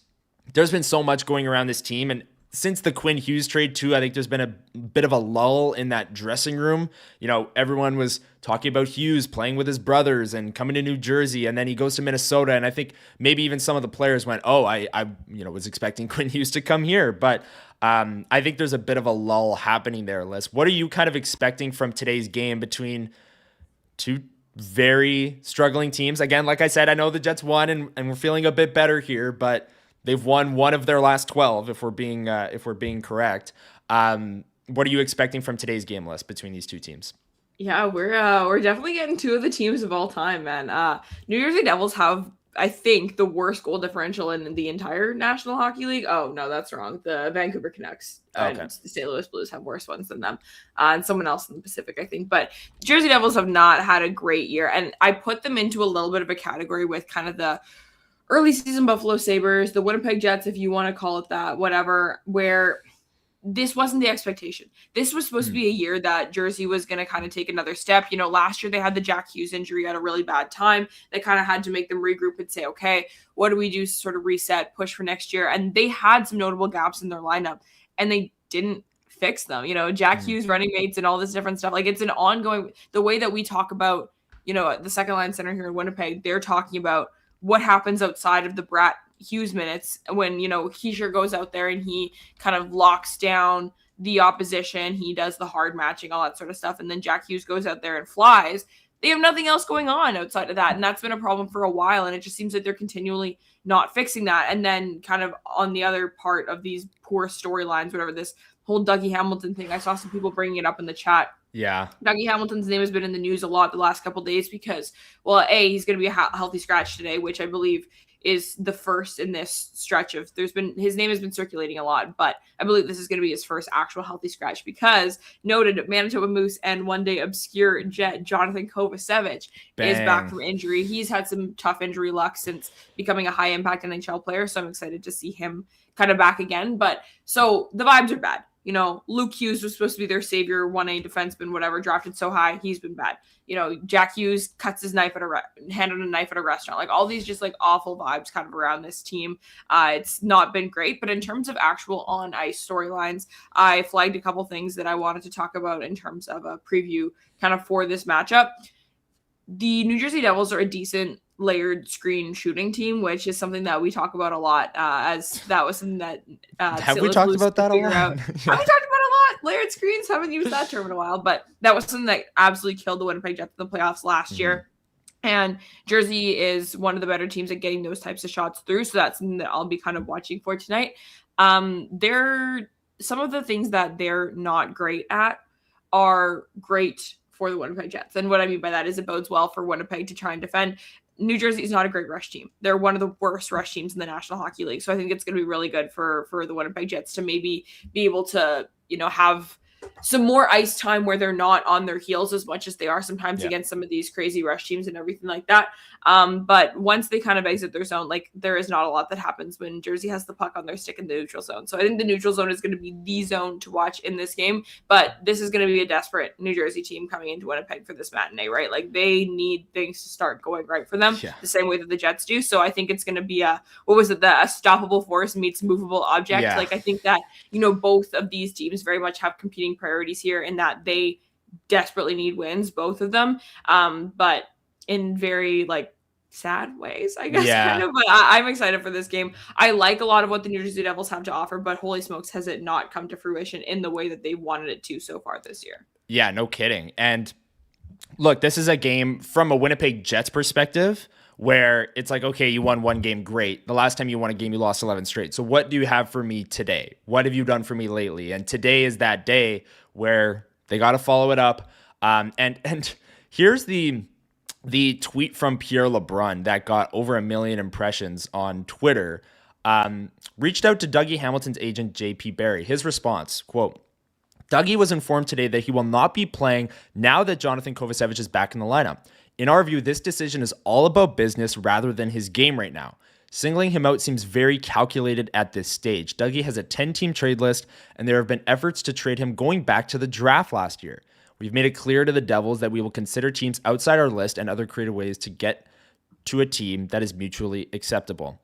there's been so much going around this team. And since the Quinn Hughes trade too, I think there's been a bit of a lull in that dressing room. Everyone was talking about Hughes playing with his brothers and coming to New Jersey, and then he goes to Minnesota. And I think maybe even some of the players went, "Oh, I was expecting Quinn Hughes to come here." But I think there's a bit of a lull happening there, Lyss. What are you kind of expecting from today's game between two very struggling teams? Again, like I said, I know the Jets won, and we're feeling a bit better here, but they've won one of their last 12, if we're being correct. What are you expecting from today's game, Lyss, between these two teams? Yeah, we're definitely getting two of the teams of all time, man. New Jersey Devils have, I think, the worst goal differential in the entire National Hockey League. Oh no, that's wrong. The Vancouver Canucks and the St. Louis Blues have worse ones than them, and someone else in the Pacific, I think. But Jersey Devils have not had a great year, and I put them into a little bit of a category with kind of the early season Buffalo Sabres, the Winnipeg Jets, if you want to call it that, whatever, where this wasn't the expectation. This was supposed to be a year that Jersey was going to kind of take another step. Last year they had the Jack Hughes injury at a really bad time. They kind of had to make them regroup and say, okay, what do we do to sort of reset, push for next year? And they had some notable gaps in their lineup, and they didn't fix them. Jack Hughes, running mates, and all this different stuff. It's an ongoing, the way that we talk about, the second line center here in Winnipeg, they're talking about what happens outside of the Brat Hughes minutes when, Keisher goes out there and he kind of locks down the opposition. He does the hard matching, all that sort of stuff. And then Jack Hughes goes out there and flies. They have nothing else going on outside of that. And that's been a problem for a while. And it just seems like they're continually not fixing that. And then kind of on the other part of these poor storylines, whatever, this whole Dougie Hamilton thing, I saw some people bringing it up in the chat. Yeah. Dougie Hamilton's name has been in the news a lot the last couple of days because, well, he's going to be a healthy scratch today, which I believe is the first in this stretch of his name has been circulating a lot, but I believe this is going to be his first actual healthy scratch because noted Manitoba Moose and one day obscure Jet Jonathan Kovacevic is back from injury. He's had some tough injury luck since becoming a high impact NHL player, so I'm excited to see him kind of back again. But so the vibes are bad. Luke Hughes was supposed to be their savior, 1A defenseman, whatever, drafted so high. He's been bad. Jack Hughes cuts his knife handed a knife at a restaurant. Like all these just like awful vibes kind of around this team. It's not been great, but in terms of actual on ice storylines, I flagged a couple things that I wanted to talk about in terms of a preview kind of for this matchup. The New Jersey Devils are a decent layered screen shooting team, which is something that we talk about a lot, as that was something that have we talked about that a lot? Have we talked about a lot? Layered screens, haven't used that term in a while, but that was something that absolutely killed the Winnipeg Jets in the playoffs last year. And Jersey is one of the better teams at getting those types of shots through, so that's something that I'll be kind of watching for tonight. Some of the things that they're not great at are great for the Winnipeg Jets. And what I mean by that is it bodes well for Winnipeg to try and defend. New Jersey is not a great rush team. They're one of the worst rush teams in the National Hockey League. So I think it's going to be really good for the Winnipeg Jets to maybe be able to, have some more ice time where they're not on their heels as much as they are sometimes against some of these crazy rush teams and everything like that. But once they kind of exit their zone, like there is not a lot that happens when Jersey has the puck on their stick in the neutral zone. So I think the neutral zone is going to be the zone to watch in this game, but this is going to be a desperate New Jersey team coming into Winnipeg for this matinee, right? Like they need things to start going right for them the same way that the Jets do. So I think it's going to be the unstoppable force meets movable object. Yeah. Like I think that, both of these teams very much have competing priorities here in that they desperately need wins, both of them. But in very sad ways, I guess, kind of. But I'm excited for this game. I like a lot of what the New Jersey Devils have to offer, but holy smokes, has it not come to fruition in the way that they wanted it to so far this year. Yeah, no kidding. And look, this is a game from a Winnipeg Jets perspective where it's like, okay, you won one game, great. The last time you won a game, you lost 11 straight. So what do you have for me today? What have you done for me lately? And today is that day where they got to follow it up. And here's the tweet from Pierre LeBrun that got over 1 million impressions on Twitter. Reached out to Dougie Hamilton's agent, JP Barry. His response, quote, Dougie was informed today that he will not be playing now that Jonathan Kovacevic is back in the lineup. In our view, this decision is all about business rather than his game right now. Singling him out seems very calculated at this stage. Dougie has a 10-team trade list, and there have been efforts to trade him going back to the draft last year. We've made it clear to the Devils that we will consider teams outside our list and other creative ways to get to a team that is mutually acceptable.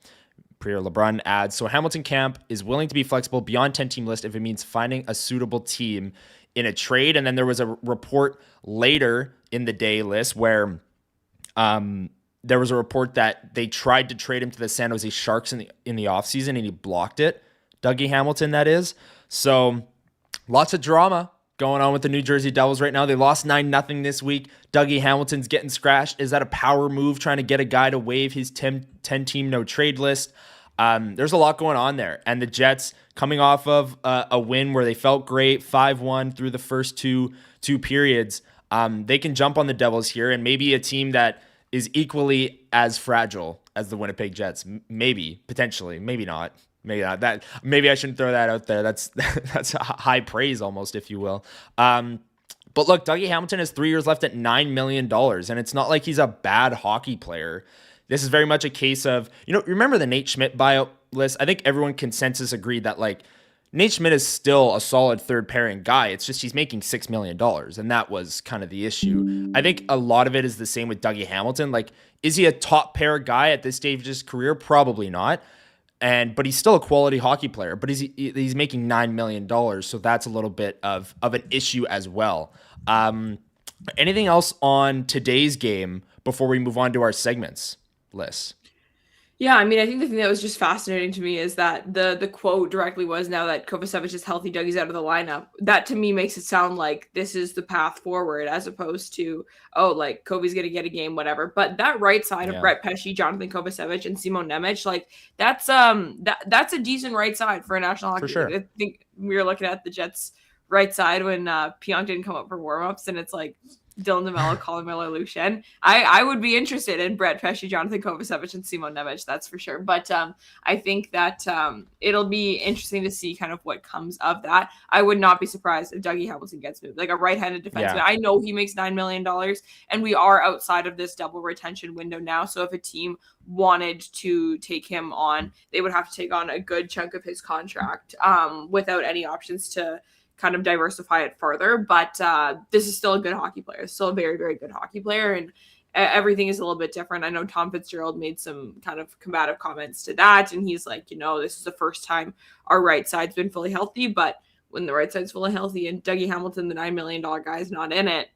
Pierre LeBrun adds, so Hamilton Camp is willing to be flexible beyond 10-team list if it means finding a suitable team in a trade. And then there was a report later in the day list where there was a report that they tried to trade him to the San Jose Sharks in the offseason and he blocked it. Dougie Hamilton, that is. So lots of drama going on with the New Jersey Devils right now. They lost 9-0 this week. Dougie Hamilton's getting scratched. Is that a power move trying to get a guy to waive his 10-team no-trade list? There's a lot going on there. And the Jets coming off of a win where they felt great, 5-1 through the first two periods. They can jump on the Devils here and maybe a team that is equally as fragile as the Winnipeg Jets. Maybe, potentially, maybe not. Maybe I shouldn't throw that out there. That's high praise almost, if you will. But look, Dougie Hamilton has 3 years left at $9 million, and it's not like he's a bad hockey player. This is very much a case of, remember the Nate Schmidt buyout list? I think everyone consensus agreed that Nate Schmidt is still a solid third pairing guy. It's just he's making $6 million, and that was kind of the issue. I think a lot of it is the same with Dougie Hamilton. Is he a top pair guy at this stage of his career? Probably not. But he's still a quality hockey player. But he's making $9 million, so that's a little bit of an issue as well. Anything else on today's game before we move on to our segments, Lyss? Yeah, I mean, I think the thing that was just fascinating to me is that the quote directly was, now that Kovacevic is healthy, Dougie's out of the lineup. That to me makes it sound like this is the path forward as opposed to, Kobe's going to get a game, whatever. But that right side of Brett Pesce, Jonathan Kovacevic, and Simon Nemec, that's a decent right side for a National Hockey League. Sure. I think we were looking at the Jets' right side when Pionk didn't come up for warmups, and it's like, Dylan DeMello, Colin Miller, Luke Schenn. I would be interested in Brett Pesce, Jonathan Kovacevic, and Simon Nemec, that's for sure. But I think that it'll be interesting to see kind of what comes of that. I would not be surprised if Dougie Hamilton gets moved, like a right-handed defenseman. Yeah. I know he makes $9 million, and we are outside of this double retention window now. So if a team wanted to take him on, they would have to take on a good chunk of his contract without any options to kind of diversify it further. But this is still a good hockey player. Still a very, very good hockey player. And everything is a little bit different. I know Tom Fitzgerald made some kind of combative comments to that. And he's like, this is the first time our right side's been fully healthy. But when the right side's fully healthy and Dougie Hamilton, the $9 million guy, is not in it,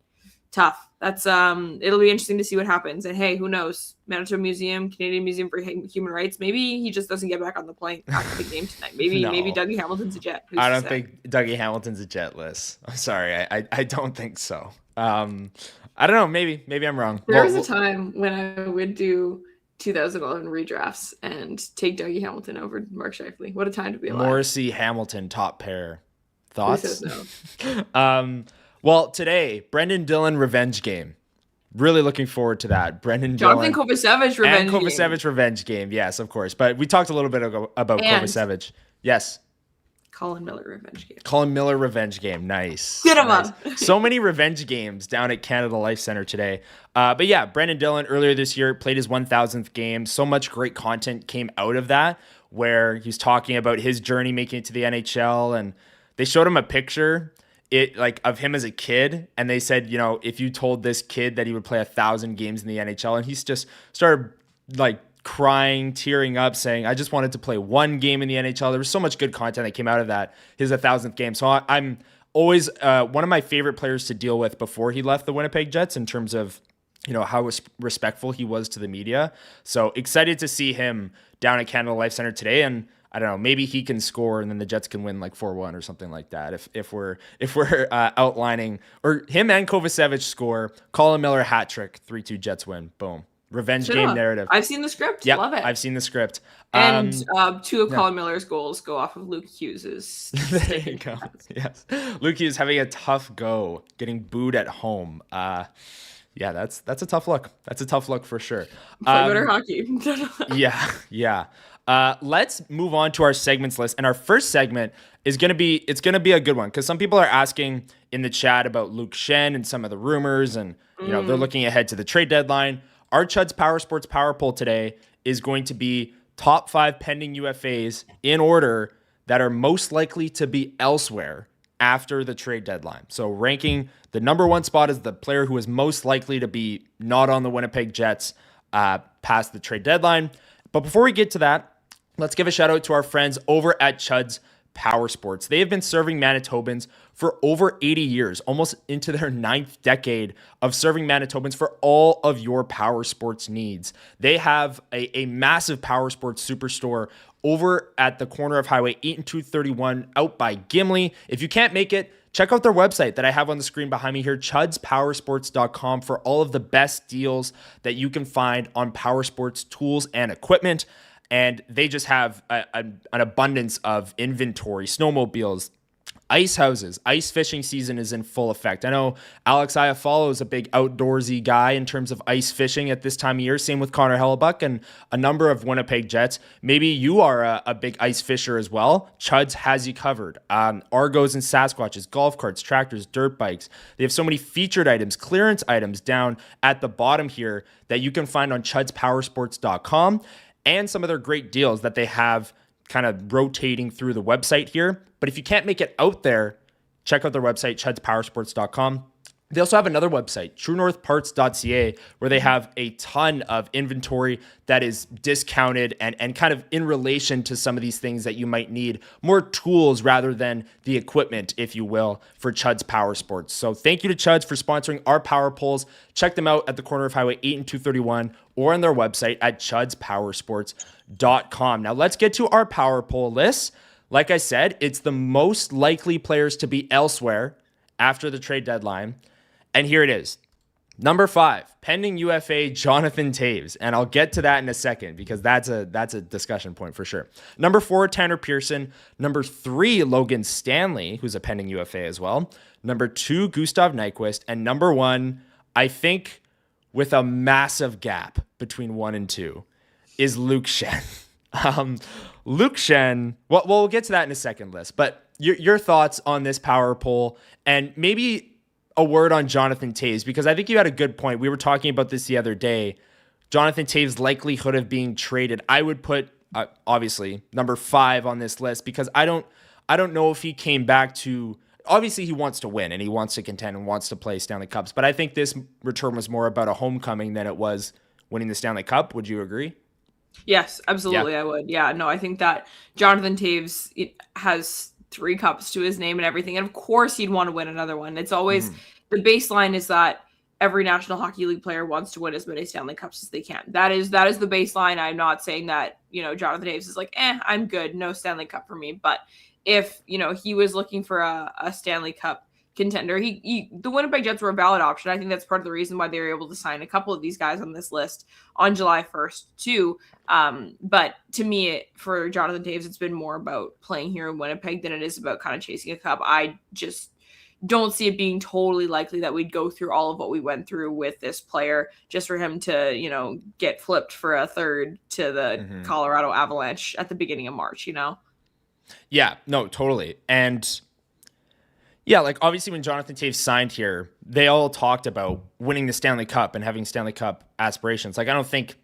tough. That's it'll be interesting to see what happens. And hey, who knows? Manitoba Museum, Canadian Museum for Human Rights. Maybe he just doesn't get back on the plane after the game tonight. Maybe Dougie Hamilton's a Jet. I don't think Dougie Hamilton's a Jet, Liz. I'm sorry, I don't think so. I don't know. Maybe I'm wrong. There was a time when I would do 2011 redrafts and take Dougie Hamilton over Mark Scheifele. What a time to be alive. Morrissey Hamilton top pair. Thoughts? Who says no? Well, today, Brendan Dillon revenge game. Really looking forward to that. Brendan Jonathan Dillon Kovacevic revenge and Kovacevic revenge game. Yes, of course. But we talked a little bit about And Kovacevic. Yes. Colin Miller revenge game. Colin Miller revenge game. Nice. Get him nice. up. So many revenge games down at Canada Life Center today. But yeah, Brendan Dillon earlier this year played his 1,000th game. So much great content came out of that, where he's talking about his journey making it to the NHL, and they showed him a picture of him as a kid, and they said, if you told this kid that he would play 1,000 games in the NHL, and he's just started like crying, tearing up, saying, I just wanted to play one game in the NHL. There was so much good content that came out of that, his 1,000th game. So I'm always one of my favorite players to deal with before he left the Winnipeg Jets in terms of, how respectful he was to the media. So excited to see him down at Canada Life Center today. And I don't know, maybe he can score and then the Jets can win like 4-1 or something like that. If we're outlining, or him and Kovacevic score, Colin Miller hat trick, 3-2 Jets win. Boom. Revenge game narrative. I've seen the script. Yep, Love it. I've seen the script. And two of Colin Miller's goals go off of Luke Hughes's. There you go. Yes. Luke Hughes having a tough go, getting booed at home. Yeah, that's a tough look. That's a tough look for sure. Play better hockey. Yeah. Let's move on to our segments list. And our first segment is going to be a good one, because some people are asking in the chat about Luke Schenn and some of the rumors, and they're looking ahead to the trade deadline. Our Chud's Power Sports Power Poll today is going to be top 5 pending UFAs in order that are most likely to be elsewhere after the trade deadline. So ranking the number 1 spot as the player who is most likely to be not on the Winnipeg Jets past the trade deadline. But before we get to that, let's give a shout out to our friends over at Chud's Power Sports. They have been serving Manitobans for over 80 years, almost into their 9th decade of serving Manitobans for all of your power sports needs. They have a massive power sports superstore over at the corner of Highway 8 and 231 out by Gimli. If you can't make it, check out their website that I have on the screen behind me here, chudspowersports.com, for all of the best deals that you can find on power sports tools and equipment. And they just have an abundance of inventory, snowmobiles, ice houses. Ice fishing season is in full effect. I know Alex Iafallo is a big outdoorsy guy in terms of ice fishing at this time of year. Same with Connor Hellebuyck and a number of Winnipeg Jets. Maybe you are a big ice fisher as well. Chud's has you covered. Argos and Sasquatches, golf carts, tractors, dirt bikes. They have so many featured items, clearance items down at the bottom here that you can find on chudspowersports.com. And some of their great deals that they have kind of rotating through the website here. But if you can't make it out there, check out their website, chudspowersports.com. They also have another website, truenorthparts.ca, where they have a ton of inventory that is discounted and kind of in relation to some of these things that you might need, more tools rather than the equipment, if you will, for Chud's Power Sports. So thank you to Chud's for sponsoring our power polls. Check them out at the corner of Highway 8 and 231 or on their website at chudspowersports.com. Now let's get to our power poll list. Like I said, it's the most likely players to be elsewhere after the trade deadline. And here it is. Number 5, pending UFA Jonathan Toews. And I'll get to that in a second because that's a discussion point for sure. Number 4, Tanner Pearson. Number 3, Logan Stanley, who's a pending UFA as well. Number 2, Gustav Nyquist. And number 1, I think with a massive gap between 1 and 2 is Luke Schenn. Luke Schenn, well, we'll get to that in a second, Lyss, but your thoughts on this power poll, and maybe a word on Jonathan Toews, because I think you had a good point. We were talking about this the other day. Jonathan Toews' likelihood of being traded, I would put obviously number 5 on this list, because I don't know if he came back to, obviously he wants to win and he wants to contend and wants to play Stanley Cups, but I think this return was more about a homecoming than it was winning the Stanley Cup. Would you agree? Yes, absolutely. Yeah. I would. Yeah, no, I think that Jonathan Toews has 3 cups to his name and everything. And of course he'd want to win another one. It's always the baseline is that every National Hockey League player wants to win as many Stanley Cups as they can. That is the baseline. I'm not saying that, Jonathan Toews is like, I'm good. No Stanley Cup for me. But if, he was looking for a Stanley Cup contender, the Winnipeg Jets were a valid option. I think that's part of the reason why they were able to sign a couple of these guys on this list on July 1st too. But to me, for Jonathan Toews, it's been more about playing here in Winnipeg than it is about kind of chasing a cup. I just don't see it being totally likely that we'd go through all of what we went through with this player just for him to, get flipped for a third to the Colorado Avalanche at the beginning of March, Yeah, no, totally. And yeah, like obviously when Jonathan Toews signed here, they all talked about winning the Stanley Cup and having Stanley Cup aspirations. Like I don't think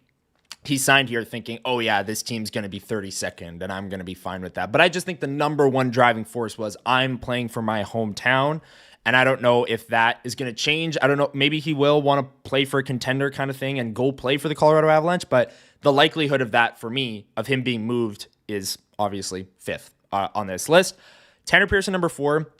he signed here thinking, oh yeah, this team's going to be 32nd and I'm going to be fine with that. But I just think the number one driving force was I'm playing for my hometown. And I don't know if that is going to change. I don't know. Maybe he will want to play for a contender kind of thing and go play for the Colorado Avalanche. But the likelihood of that for me, of him being moved, is obviously 5th on this list. Tanner Pearson, number 4.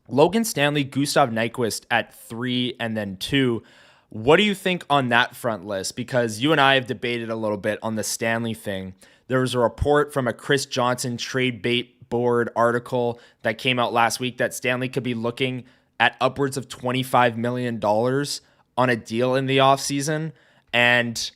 Logan Stanley, Gustav Nyquist at 3 and then 2. What do you think on that front list? Because you and I have debated a little bit on the Stanley thing. There was a report from a Chris Johnson trade bait board article that came out last week that Stanley could be looking at upwards of $25 million on a deal in the offseason. And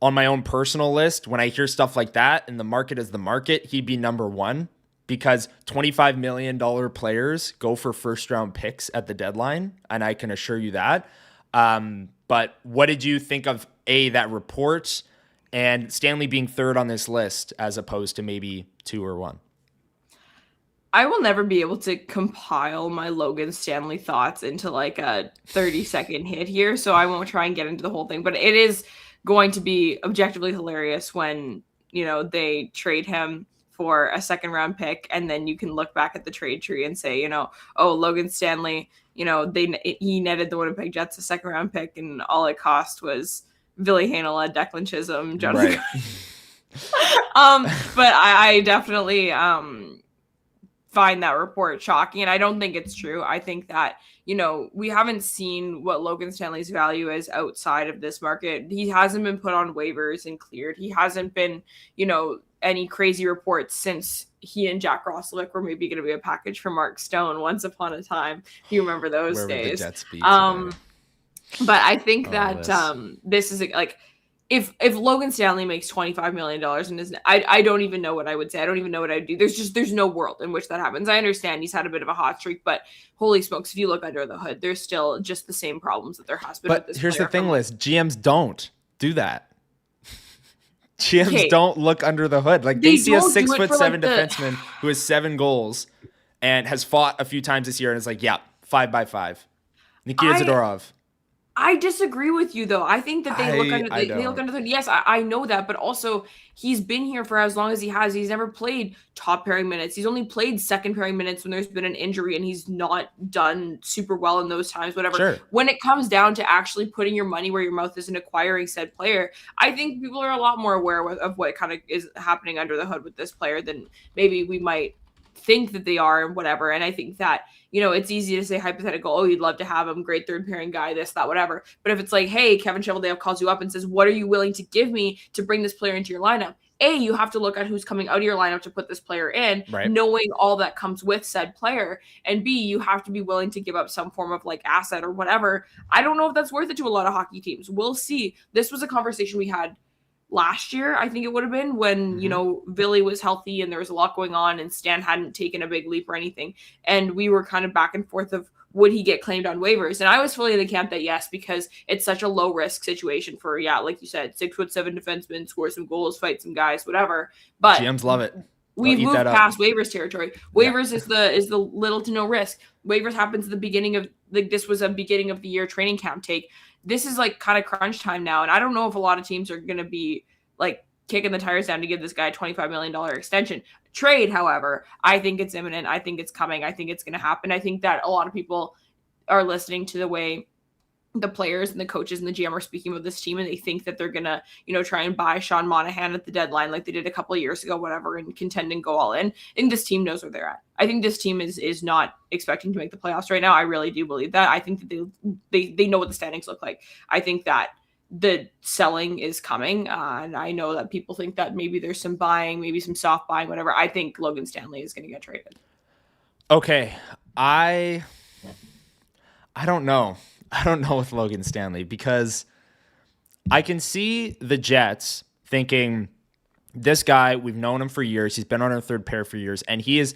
on my own personal list, when I hear stuff like that and the market is the market, he'd be number 1. Because $25 million players go for first-round picks at the deadline, and I can assure you that. But what did you think of, that report, and Stanley being 3rd on this list as opposed to maybe 2 or 1? I will never be able to compile my Logan Stanley thoughts into like a 30-second hit here, so I won't try and get into the whole thing. But it is going to be objectively hilarious when, they trade him for a 2nd-round pick, and then you can look back at the trade tree and say, Logan Stanley, he netted the Winnipeg Jets a 2nd-round pick, and all it cost was Ville Heinola, Declan Chisholm, Jonathan. Right. But I definitely find that report shocking, and I don't think it's true. I think that we haven't seen what Logan Stanley's value is outside of this market. He hasn't been put on waivers and cleared. He hasn't been, any crazy reports since he and Jack Roslovic were maybe going to be a package for Mark Stone once upon a time. If you remember those Where days. Would the Jets be but I think that this is like, if Logan Stanley makes $25 million and isn't, I don't even know what I would say. I don't even know what I would do. There's no world in which that happens. I understand he's had a bit of a hot streak, but holy smokes, if you look under the hood, there's still just the same problems that there has been. But with this here's the thing, Liz, GMs don't do that. GMs don't look under the hood. Like they see a 6'7" defenseman who has 7 goals and has fought a few times this year and is like, yeah, 5x5. Nikita Zadorov. I disagree with you, though. I think that they look under the. Yes, I know that, but also he's been here for as long as he has. He's never played top pairing minutes. He's only played 2nd pairing minutes when there's been an injury, and he's not done super well in those times. Whatever. Sure. When it comes down to actually putting your money where your mouth is and acquiring said player, I think people are a lot more aware of what kind of is happening under the hood with this player than maybe we might think that they are and whatever. And I think that, it's easy to say hypothetical, oh, you'd love to have him, great 3rd pairing guy, this, that, whatever. But if it's like, hey, Kevin Cheveldayoff calls you up and says, what are you willing to give me to bring this player into your lineup? A, you have to look at who's coming out of your lineup to put this player in, right, knowing all that comes with said player. And B, you have to be willing to give up some form of like asset or whatever. I don't know if that's worth it to a lot of hockey teams. We'll see. This was a conversation we had last year, I think it would have been, when, you know, Billy was healthy and there was a lot going on and Stan hadn't taken a big leap or anything. And we were kind of back and forth of, would he get claimed on waivers? And I was fully in the camp that yes, because it's such a low risk situation for, like you said, 6'7" defenseman, score some goals, fight some guys, whatever. But GMs love it. We've moved past waivers territory. Waivers is the little to no risk. Waivers happens at the beginning of, like, this was a beginning of the year training camp take. This is like kind of crunch time now. And I don't know if a lot of teams are going to be like kicking the tires down to give this guy a $25 million extension. Trade, however, I think it's imminent. I think it's coming. I think it's going to happen. I think that a lot of people are listening to the way the players and the coaches and the GM are speaking about this team, and they think that they're going to, you know, try and buy Sean Monahan at the deadline like they did a couple of years ago, whatever, and contend and go all in. And this team knows where they're at. I think this team is not expecting to make the playoffs right now. I really do believe that. I think that they know what the standings look like. I think that the selling is coming, and I know that people think that maybe there's some buying, maybe some soft buying, whatever. I think Logan Stanley is going to get traded. Okay, I don't know. I don't know with Logan Stanley, because I can see the Jets thinking, this guy, we've known him for years. He's been on our third pair for years, and he is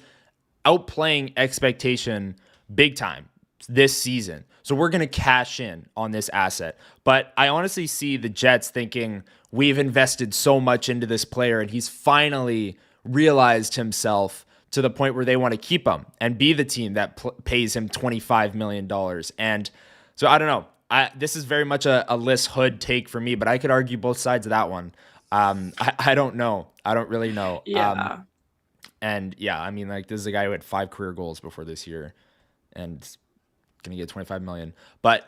outplaying expectation big time this season. So we're going to cash in on this asset. But I honestly see the Jets thinking, we've invested so much into this player, and he's finally realized himself to the point where they want to keep him and be the team that pays him $25 million. And so I don't know. This is very much a Lyss Houde take for me, but I could argue both sides of that one. I don't know. I don't really know. Yeah. And yeah, I mean, like, this is a guy who had 5 career goals before this year and going to get $25 million.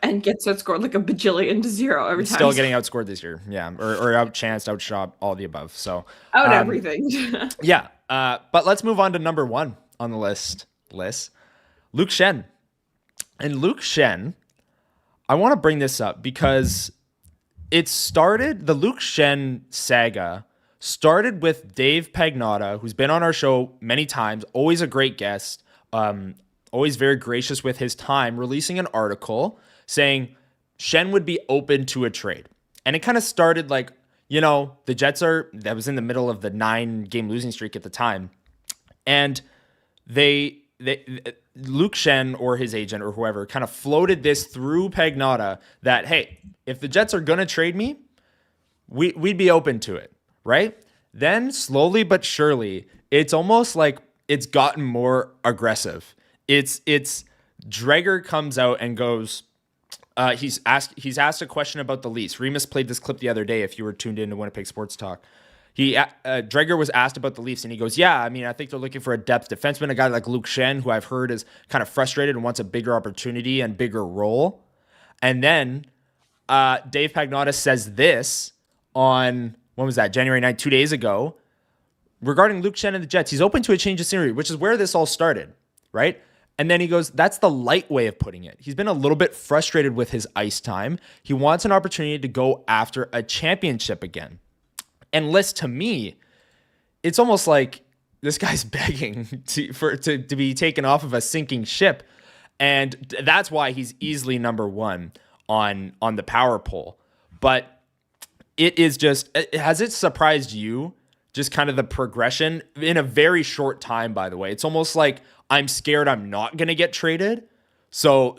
And gets outscored like a bajillion to 0 every time. Still getting outscored this year. Yeah. Or outchanced, outshot, all the above. So everything. Yeah. But let's move on to number 1 on the list, Lyss. Luke Schenn. And Luke Schenn, I want to bring this up because the Luke Schenn saga started with Dave Pagnotta, who's been on our show many times, always a great guest, always very gracious with his time, releasing an article saying Schenn would be open to a trade. And it kind of started like, you know, the Jets that was in the middle of the 9-game losing streak at the time. And Luke Schenn or his agent or whoever kind of floated this through Pagnotta that, hey, if the Jets are going to trade me, we'd be open to it, right? Then slowly but surely, it's almost like it's gotten more aggressive. It's Dreger comes out and goes, he's asked a question about the lease. Remus played this clip the other day if you were tuned into Winnipeg Sports Talk. Dreger was asked about the Leafs, and he goes, yeah, I mean, I think they're looking for a depth defenseman, a guy like Luke Schenn, who I've heard is kind of frustrated and wants a bigger opportunity and bigger role. And then Dave Pagnotta says this on, when was that, January 9th, 2 days ago, regarding Luke Schenn and the Jets. He's open to a change of scenery, which is where this all started, right? And then he goes, that's the light way of putting it. He's been a little bit frustrated with his ice time. He wants an opportunity to go after a championship again. And Lyss, to me, it's almost like this guy's begging to be taken off of a sinking ship. And that's why he's easily number 1 on the power poll. But it is just, has it surprised you, just kind of the progression in a very short time, by the way? It's almost like I'm scared I'm not going to get traded. So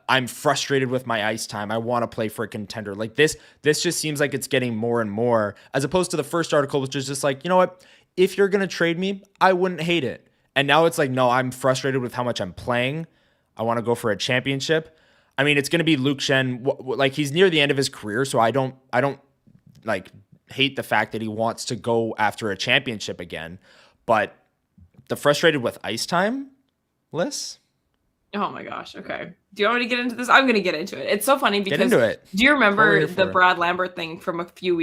I'm frustrated with my ice time. I want to play for a contender. Like this just seems like it's getting more and more, as opposed to the first article, which is just like, you know what? If you're going to trade me, I wouldn't hate it. And now it's like, no, I'm frustrated with how much I'm playing. I want to go for a championship. I mean, it's going to be Luke Schenn. Like, he's near the end of his career, so I don't like hate the fact that he wants to go after a championship again. But the frustrated with ice time, Lyss? Oh my gosh. Okay. Do you want me to get into this? I'm going to get into it. It's so funny because get into it. Do you remember the Brad Lambert thing from a few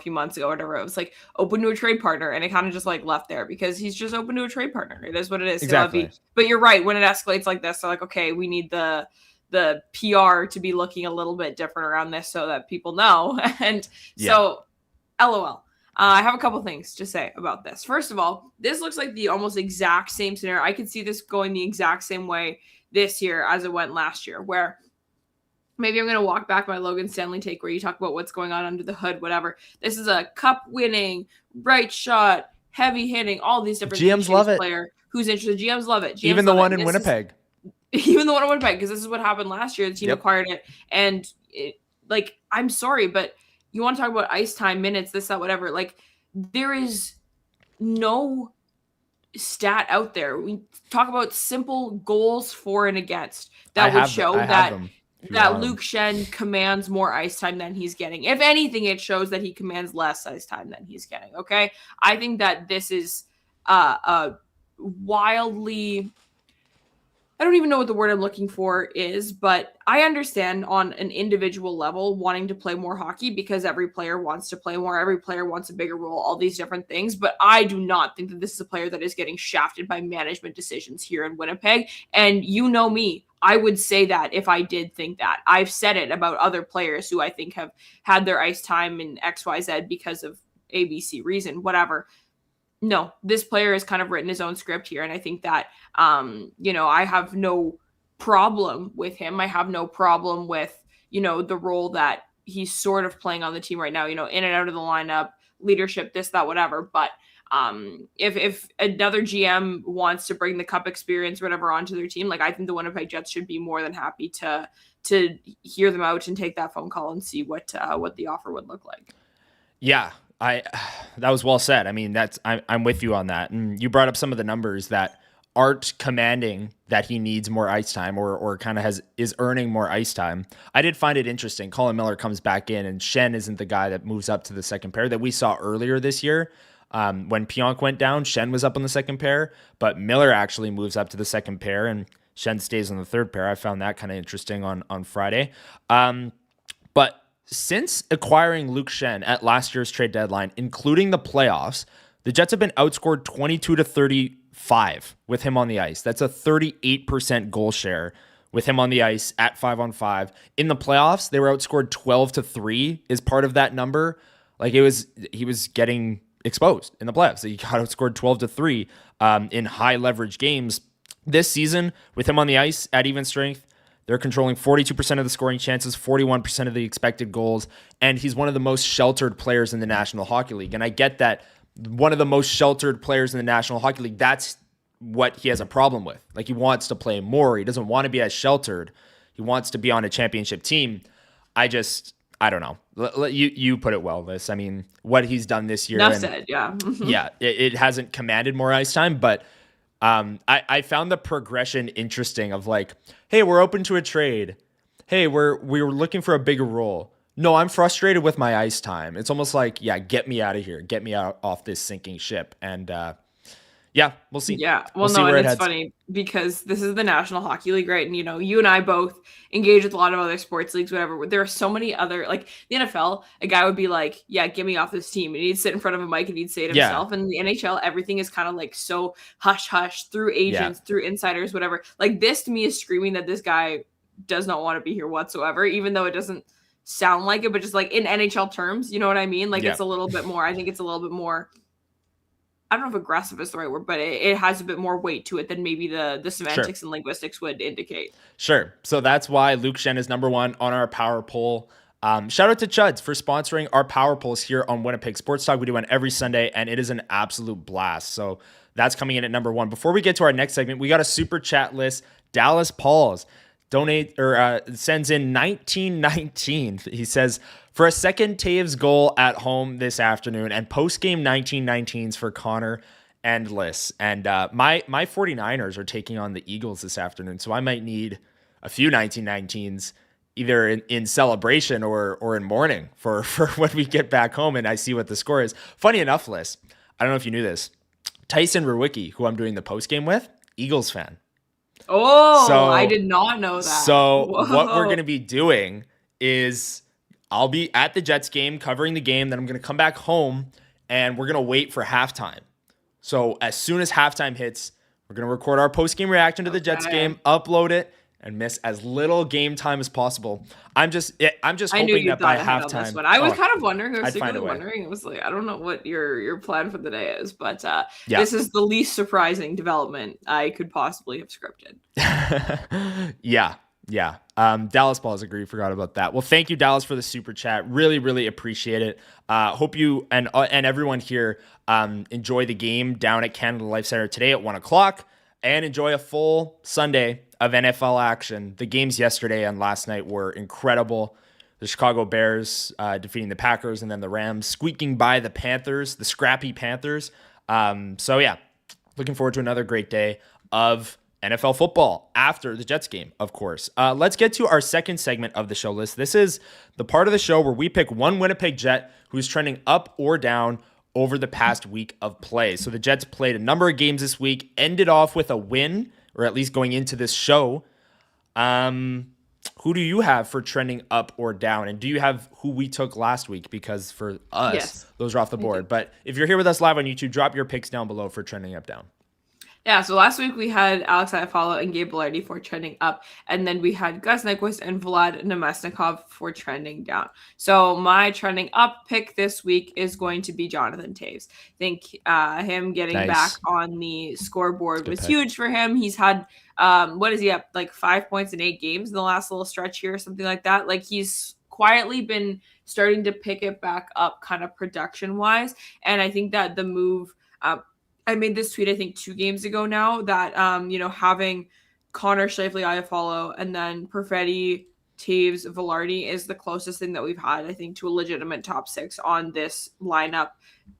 months ago, whatever? It was like open to a trade partner, and it kind of just like left there because he's just open to a trade partner. It is what it is. Exactly. But you're right. When it escalates like this, they're like, okay, we need the PR to be looking a little bit different around this so that people know. And so, LOL. I have a couple things to say about this. First of all, this looks like the almost exact same scenario. I could see this going the exact same way this year as it went last year, where maybe I'm going to walk back my Logan Stanley take where you talk about what's going on under the hood, whatever. This is a cup winning, right shot, heavy hitting, all these different GMs love it. Player who's interested. GMs love it. GMs even the one in Winnipeg. Even the one in Winnipeg, because this is what happened last year. The team acquired it. And I'm sorry, but you want to talk about ice time, minutes, this, that, whatever. Like, there is no stat out there. We talk about simple goals for and against that would show that Luke Schenn commands more ice time than he's getting. If anything, it shows that he commands less ice time than he's getting. Okay. I think that this is wildly, I don't even know what the word I'm looking for is, but I understand on an individual level wanting to play more hockey because every player wants to play more. Every player wants a bigger role, all these different things. But I do not think that this is a player that is getting shafted by management decisions here in Winnipeg. And you know me, I would say that if I did think that. I've said it about other players who I think have had their ice time in XYZ because of ABC reason, whatever. No, this player has kind of written his own script here. And I think that, I have no problem with him. I have no problem with, the role that he's sort of playing on the team right now, in and out of the lineup, leadership, this, that, whatever. But if another GM wants to bring the cup experience, whatever, onto their team, like, I think the Winnipeg Jets should be more than happy to hear them out and take that phone call and see what the offer would look like. Yeah. That was well said. I mean, I'm with you on that. And you brought up some of the numbers that aren't commanding that he needs more ice time or kind of is earning more ice time. I did find it interesting. Colin Miller comes back in, and Schenn isn't the guy that moves up to the second pair that we saw earlier this year. When Pionk went down, Schenn was up on the second pair, but Miller actually moves up to the second pair and Schenn stays on the third pair. I found that kind of interesting on Friday. But since acquiring Luke Schenn at last year's trade deadline, including the playoffs, the Jets have been outscored 22-35 with him on the ice. That's a 38% goal share with him on the ice at 5-on-5. In the playoffs, they were outscored 12-3 is part of that number. Like, he was getting exposed in the playoffs. So he got outscored 12-3 in high leverage games. This season, with him on the ice at even strength, they're controlling 42% of the scoring chances, 41% of the expected goals, and he's one of the most sheltered players in the National Hockey League. And I get that one of the most sheltered players in the National Hockey League, that's what he has a problem with. Like, he wants to play more. He doesn't want to be as sheltered. He wants to be on a championship team. I don't know. You put it well, Lyss. I mean, what he's done this year. Enough said, yeah. Yeah, it hasn't commanded more ice time, but I found the progression interesting of like, hey, we're open to a trade. Hey, we're looking for a bigger role. No, I'm frustrated with my ice time. It's almost like, yeah, get me out of here. Get me out off this sinking ship. And yeah, we'll see. Yeah, well, no, and it's funny because this is the National Hockey League, right? And, you and I both engage with a lot of other sports leagues, whatever. There are so many other, like the NFL, a guy would be like, yeah, get me off this team. And he'd sit in front of a mic and he'd say it himself. And the NHL, everything is kind of like so hush-hush through agents, through insiders, whatever. Like, this to me is screaming that this guy does not want to be here whatsoever, even though it doesn't sound like it, but just like in NHL terms, you know what I mean? Like, it's a little bit more, I think it's a little bit more, I don't know if aggressive is the right word, but it has a bit more weight to it than maybe the semantics and linguistics would indicate. Sure. So that's why Luke Schenn is number one on our power poll. Shout out to Chuds for sponsoring our power polls here on Winnipeg Sports Talk. We do one every Sunday, and it is an absolute blast. So that's coming in at number one. Before we get to our next segment, we got a super chat list. Dallas Pauls sends in 1919. He says, for a second Taves goal at home this afternoon and post-game 1919s for Connor and Lyss. And my 49ers are taking on the Eagles this afternoon, so I might need a few 1919s either in celebration or in mourning for when we get back home and I see what the score is. Funny enough, Lyss, I don't know if you knew this, Tyson Rewicki, who I'm doing the post-game with, Eagles fan. Oh, so, I did not know that. So what we're going to be doing is I'll be at the Jets game covering the game. Then I'm going to come back home and we're going to wait for halftime. So as soon as halftime hits, we're going to record our post-game reaction to the Jets game, upload it, and miss as little game time as possible. I'm just hoping that by halftime. I was kind of wondering. I was secretly wondering. It was like, I don't know what your plan for the day is, but this is the least surprising development I could possibly have scripted. Yeah. Yeah. Dallas Balls agree. Forgot about that. Well, thank you, Dallas, for the super chat. Really, really appreciate it. Hope you and everyone here enjoy the game down at Canada Life Center today at 1:00 and enjoy a full Sunday of NFL action. The games yesterday and last night were incredible. The Chicago Bears defeating the Packers, and then the Rams squeaking by the Panthers, the scrappy Panthers. So yeah, looking forward to another great day of NFL football after the Jets game, of course. Let's get to our second segment of the show list. This is the part of the show where we pick one Winnipeg Jet who's trending up or down over the past week of play. So the Jets played a number of games this week, ended off with a win, or at least going into this show. Who do you have for trending up or down? And do you have who we took last week? Because for us, those are off the board. But if you're here with us live on YouTube, drop your picks down below for trending up, down. Yeah, so last week we had Alex Iafallo and Gabe Belardi for trending up, and then we had Gus Nyquist and Vlad Nemesnikov for trending down. So my trending up pick this week is going to be Jonathan Toews. I think him getting back on the scoreboard was huge for him. He's had, what is he up, like 5 points in 8 games in the last little stretch here, something like that. Like he's quietly been starting to pick it back up kind of production-wise, and I think that the move I made this tweet, I think 2 games ago now, that, having Connor, Scheifele, Iafallo, and then Perfetti, Toews, Velarde is the closest thing that we've had, I think, to a legitimate top 6 on this lineup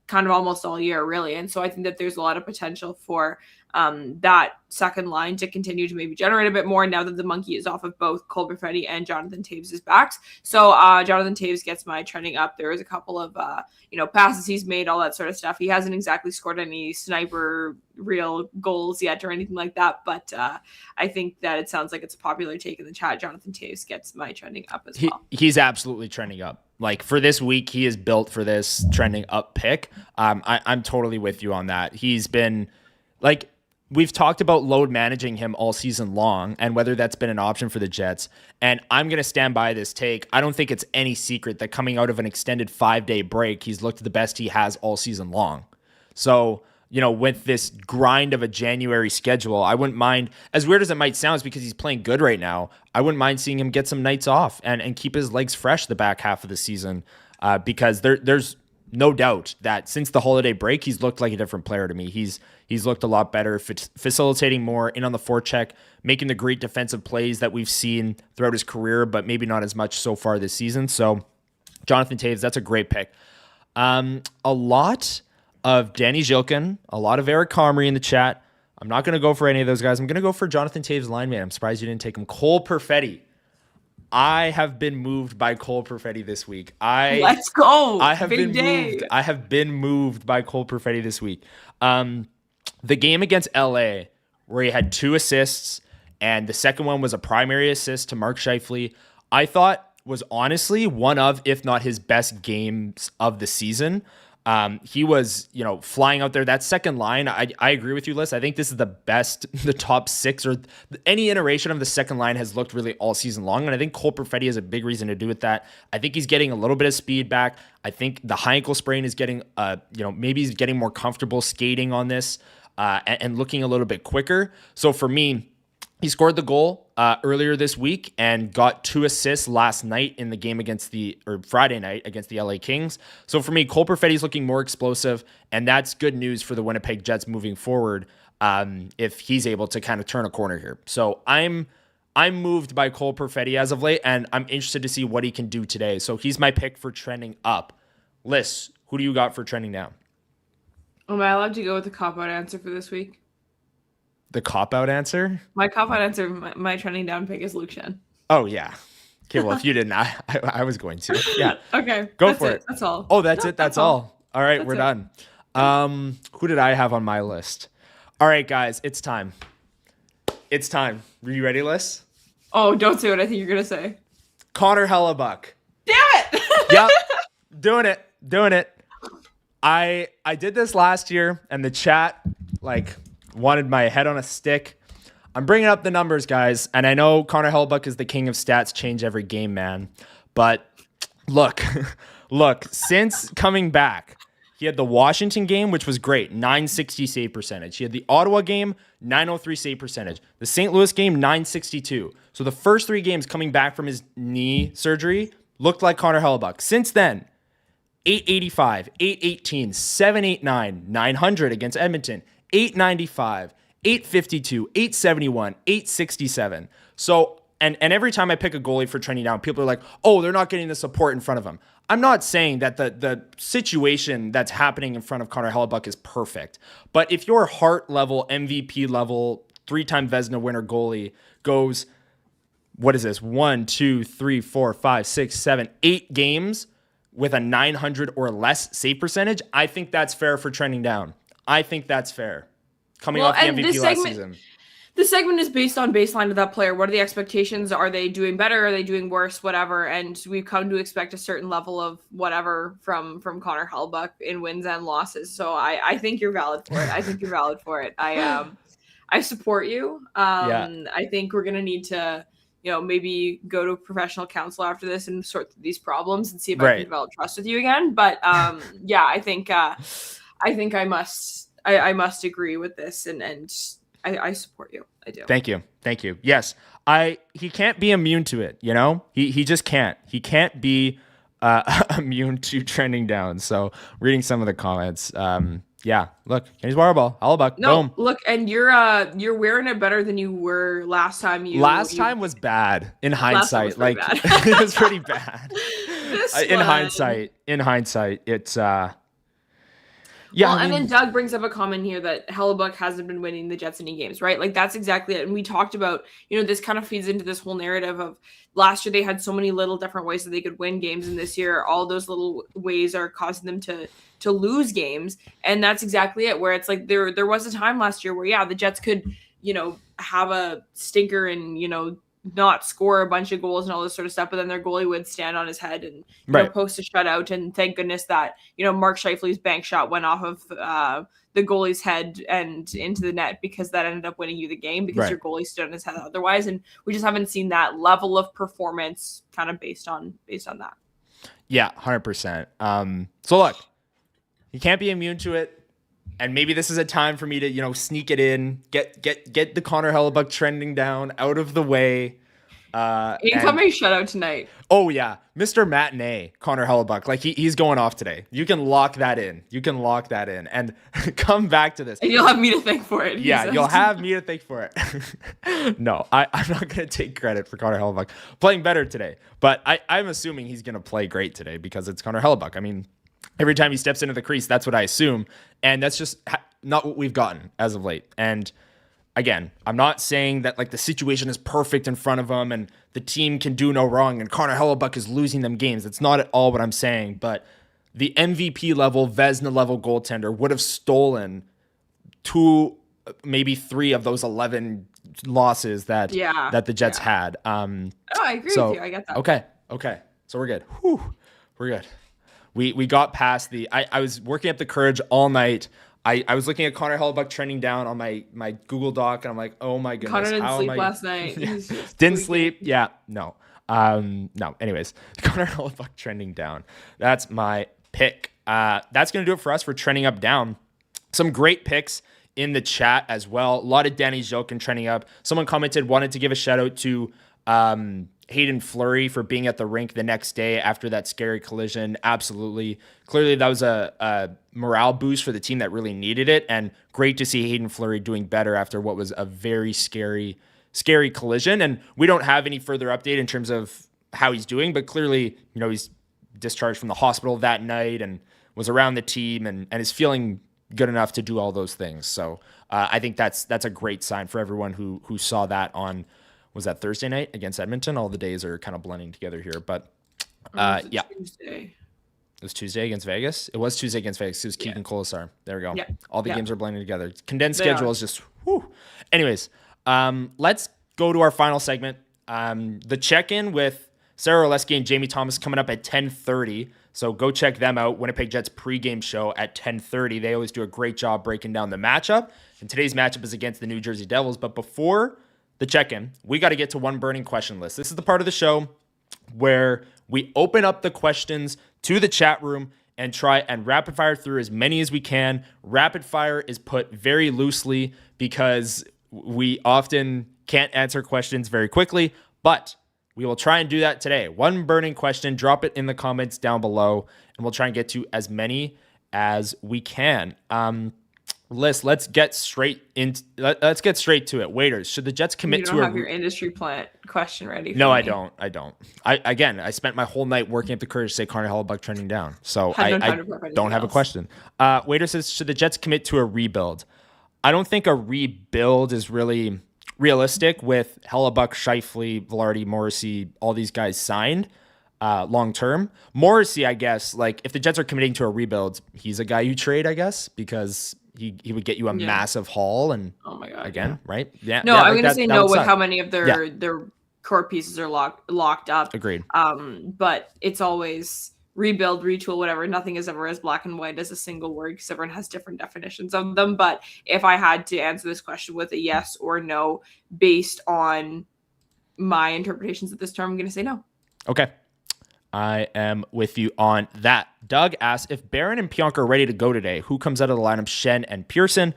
kind of almost all year, really. And so I think that there's a lot of potential for that second line to continue to maybe generate a bit more now that the monkey is off of both Cole Perfetti and Jonathan Toews' backs. So Jonathan Toews gets my trending up. There was a couple of passes he's made, all that sort of stuff. He hasn't exactly scored any sniper real goals yet or anything like that, but I think that it sounds like it's a popular take in the chat. Jonathan Toews gets my trending up as well. He's absolutely trending up. Like for this week, he is built for this trending up pick. I'm totally with you on that. He's been like, we've talked about load managing him all season long and whether that's been an option for the Jets. And I'm going to stand by this take. I don't think it's any secret that coming out of an extended 5-day break, he's looked the best he has all season long. So, with this grind of a January schedule, I wouldn't mind, as weird as it might sound, because he's playing good right now, I wouldn't mind seeing him get some nights off and keep his legs fresh the back half of the season because there's no doubt that since the holiday break, he's looked like a different player to me. He's looked a lot better, facilitating more, in on the forecheck, making the great defensive plays that we've seen throughout his career, but maybe not as much so far this season. So Jonathan Toews, that's a great pick. A lot of Danny Zhilkin, a lot of Eric Comrie in the chat. I'm not going to go for any of those guys. I'm going to go for Jonathan Toews lineman. I'm surprised you didn't take him. Cole Perfetti. I have been moved by Cole Perfetti this week. Let's go. I have been moved by Cole Perfetti this week. The game against LA, where he had 2 assists, and the second one was a primary assist to Mark Scheifele, I thought was honestly one of, if not his best games of the season. He was, flying out there. That second line, I agree with you, Lyss. I think this is the best, the top 6 or any iteration of the second line has looked really all season long. And I think Cole Perfetti has a big reason to do with that. I think he's getting a little bit of speed back. I think the high ankle sprain is getting, maybe he's getting more comfortable skating on this and looking a little bit quicker. So for me, he scored the goal earlier this week and got 2 assists last night in the game Friday night against the LA Kings. So for me, Cole Perfetti's looking more explosive, and that's good news for the Winnipeg Jets moving forward if he's able to kind of turn a corner here. So I'm moved by Cole Perfetti as of late, and I'm interested to see what he can do today. So he's my pick for trending up. Lyss, who do you got for trending down? Am I allowed to go with the cop-out answer for this week? The cop-out answer? My cop-out answer, my trending down pick is Luke Schenn. Oh, yeah. Okay, well, if you didn't, I was going to. Yeah. Okay. Go for it. That's all. Oh, that's it? That's all. All right, we're done. Who did I have on my list? All right, guys, it's time. It's time. Are you ready, Lyss? Oh, don't say what I think you're going to say. Connor Hellebuyck. Damn it! Yep. Doing it. I did this last year, and the chat, wanted my head on a stick. I'm bringing up the numbers, guys, and I know Connor Hellebuyck is the king of stats, change every game, man. But look, since coming back, he He had the Washington game, which was great, 960 save percentage. He had the Ottawa game, 903 save percentage. The St. Louis game, 962. So the first 3 games coming back from his knee surgery looked like Connor Hellebuyck. Since then, 885, 818, 789, 900 against Edmonton, 895, 852, 871, 867. So, and every time I pick a goalie for trending down, people are like, oh, they're not getting the support in front of him. I'm not saying that the situation that's happening in front of Connor Hellebuyck is perfect. But if your Hart level, MVP level, 3-time Vezina winner goalie goes, what is this? 1, 2, 3, 4, 5, 6, 7, 8 games with a 900 or less save percentage, I think that's fair for trending down. I think that's fair. Coming off the MVP last season. The segment is based on baseline of that player. What are the expectations? Are they doing better? Are they doing worse? Whatever. And we've come to expect a certain level of whatever from Connor Hellebuyck in wins and losses. So I think you're valid for it. I think you're valid for it. I support you. I think we're gonna need to, maybe go to a professional counsel after this and sort through these problems and see if I can develop trust with you again. But I think I must agree with this and I support you. I do. Thank you. Yes. He can't be immune to it, He just can't. He can't be immune to trending down. So reading some of the comments, look, Kenny's water ball, Hellebuyck, boom. Look, and you're wearing it better than you were last time. Last time was bad in hindsight. Bad. It was pretty bad. In hindsight, it's and then Doug brings up a comment here that Hellebuyck hasn't been winning the Jets any games, right? Like that's exactly it. And we talked about, this kind of feeds into this whole narrative of last year they had so many little different ways that they could win games, and this year all those little ways are causing them to lose games. And that's exactly it, where it's like there was a time last year where the Jets could, have a stinker and, not score a bunch of goals and all this sort of stuff, but then their goalie would stand on his head and post a shutout. And thank goodness that Mark Scheifele's bank shot went off of the goalie's head and into the net, because that ended up winning you the game because your goalie stood on his head otherwise. And we just haven't seen that level of performance kind of based on that. Yeah, 100%. So look, you can't be immune to it. And maybe this is a time for me to, sneak it in, get the Connor Hellebuyck trending down out of the way. Incoming shutout tonight. Oh yeah, Mr. Matinee, Connor Hellebuyck. Like he's going off today. You can lock that in. And come back to this. And you'll have me to thank for it. Yeah, you'll have me to thank for it. No, I'm not going to take credit for Connor Hellebuyck playing better today. But I'm assuming he's going to play great today because it's Connor Hellebuyck. I mean, every time he steps into the crease, that's what I assume. And that's just not what we've gotten as of late. And again, I'm not saying that like the situation is perfect in front of him and the team can do no wrong and Connor Hellebuyck is losing them games. That's not at all what I'm saying. But the MVP level, Vezina level goaltender would have stolen 2, maybe 3 of those 11 losses that the Jets had. I agree with you. I get that. Okay. So we're good. We're good. We got past I was working up the courage all night. I was looking at Connor Hellebuyck trending down on my Google Doc, and I'm like, oh my goodness. Connor didn't sleep last night. Yeah. Didn't sleep. Yeah, no. No, anyways, Connor Hellebuyck trending down. That's my pick. That's going to do it for us for trending up down. Some great picks in the chat as well. A lot of Danny Zhilkin trending up. Someone commented, wanted to give a shout out to Hayden Fleury for being at the rink the next day after that scary collision. Absolutely. Clearly that was a morale boost for the team that really needed it, and great to see Hayden Fleury doing better after what was a very scary collision. And we don't have any further update in terms of how he's doing, but clearly, he's discharged from the hospital that night and was around the team and is feeling good enough to do all those things. So I think that's a great sign for everyone who saw that on, was that Thursday night against Edmonton? All the days are kind of blending together here, but Tuesday. It was Tuesday against Vegas. It was Tuesday against Vegas. It was Keegan Colasar. There we go. Yeah. All the games are blending together. Condensed schedule is just whew. Anyways, let's go to our final segment. The check-in with Sarah Oleski and Jamie Thomas coming up at 10:30. So go check them out. Winnipeg Jets pregame show at 10:30. They always do a great job breaking down the matchup. And today's matchup is against the New Jersey Devils. But before the check-in, we got to get to one burning question list. This is the part of the show where we open up the questions to the chat room and try and rapid fire through as many as we can. Rapid fire is put very loosely because we often can't answer questions very quickly, but we will try and do that today. One burning question, drop it in the comments down below, and we'll try and get to as many as we can. Lyss, let's get straight to it. Waiters, should the Jets commit you to don't have your industry plant question ready? No, me. I don't. I spent my whole night working up the courage to say Connor Hellebuyck trending down. So I don't have a question. Waiter says, should the Jets commit to a rebuild? I don't think a rebuild is really realistic with Hellebuyck, Scheifele, Velarde, Morrissey, all these guys signed long term. Morrissey, I guess, like if the Jets are committing to a rebuild, he's a guy you trade, I guess, because he would get you a massive haul and oh my god, again, right? Yeah. No, I'm gonna say no with suck. how many of their core pieces are locked up. Agreed. But it's always rebuild, retool, whatever. Nothing is ever as black and white as a single word because everyone has different definitions of them. But if I had to answer this question with a yes or no based on my interpretations of this term, I'm gonna say no. Okay. I am with you on that. Doug asks, if Barron and Pionk are ready to go today, who comes out of the lineup, Schenn and Pearson?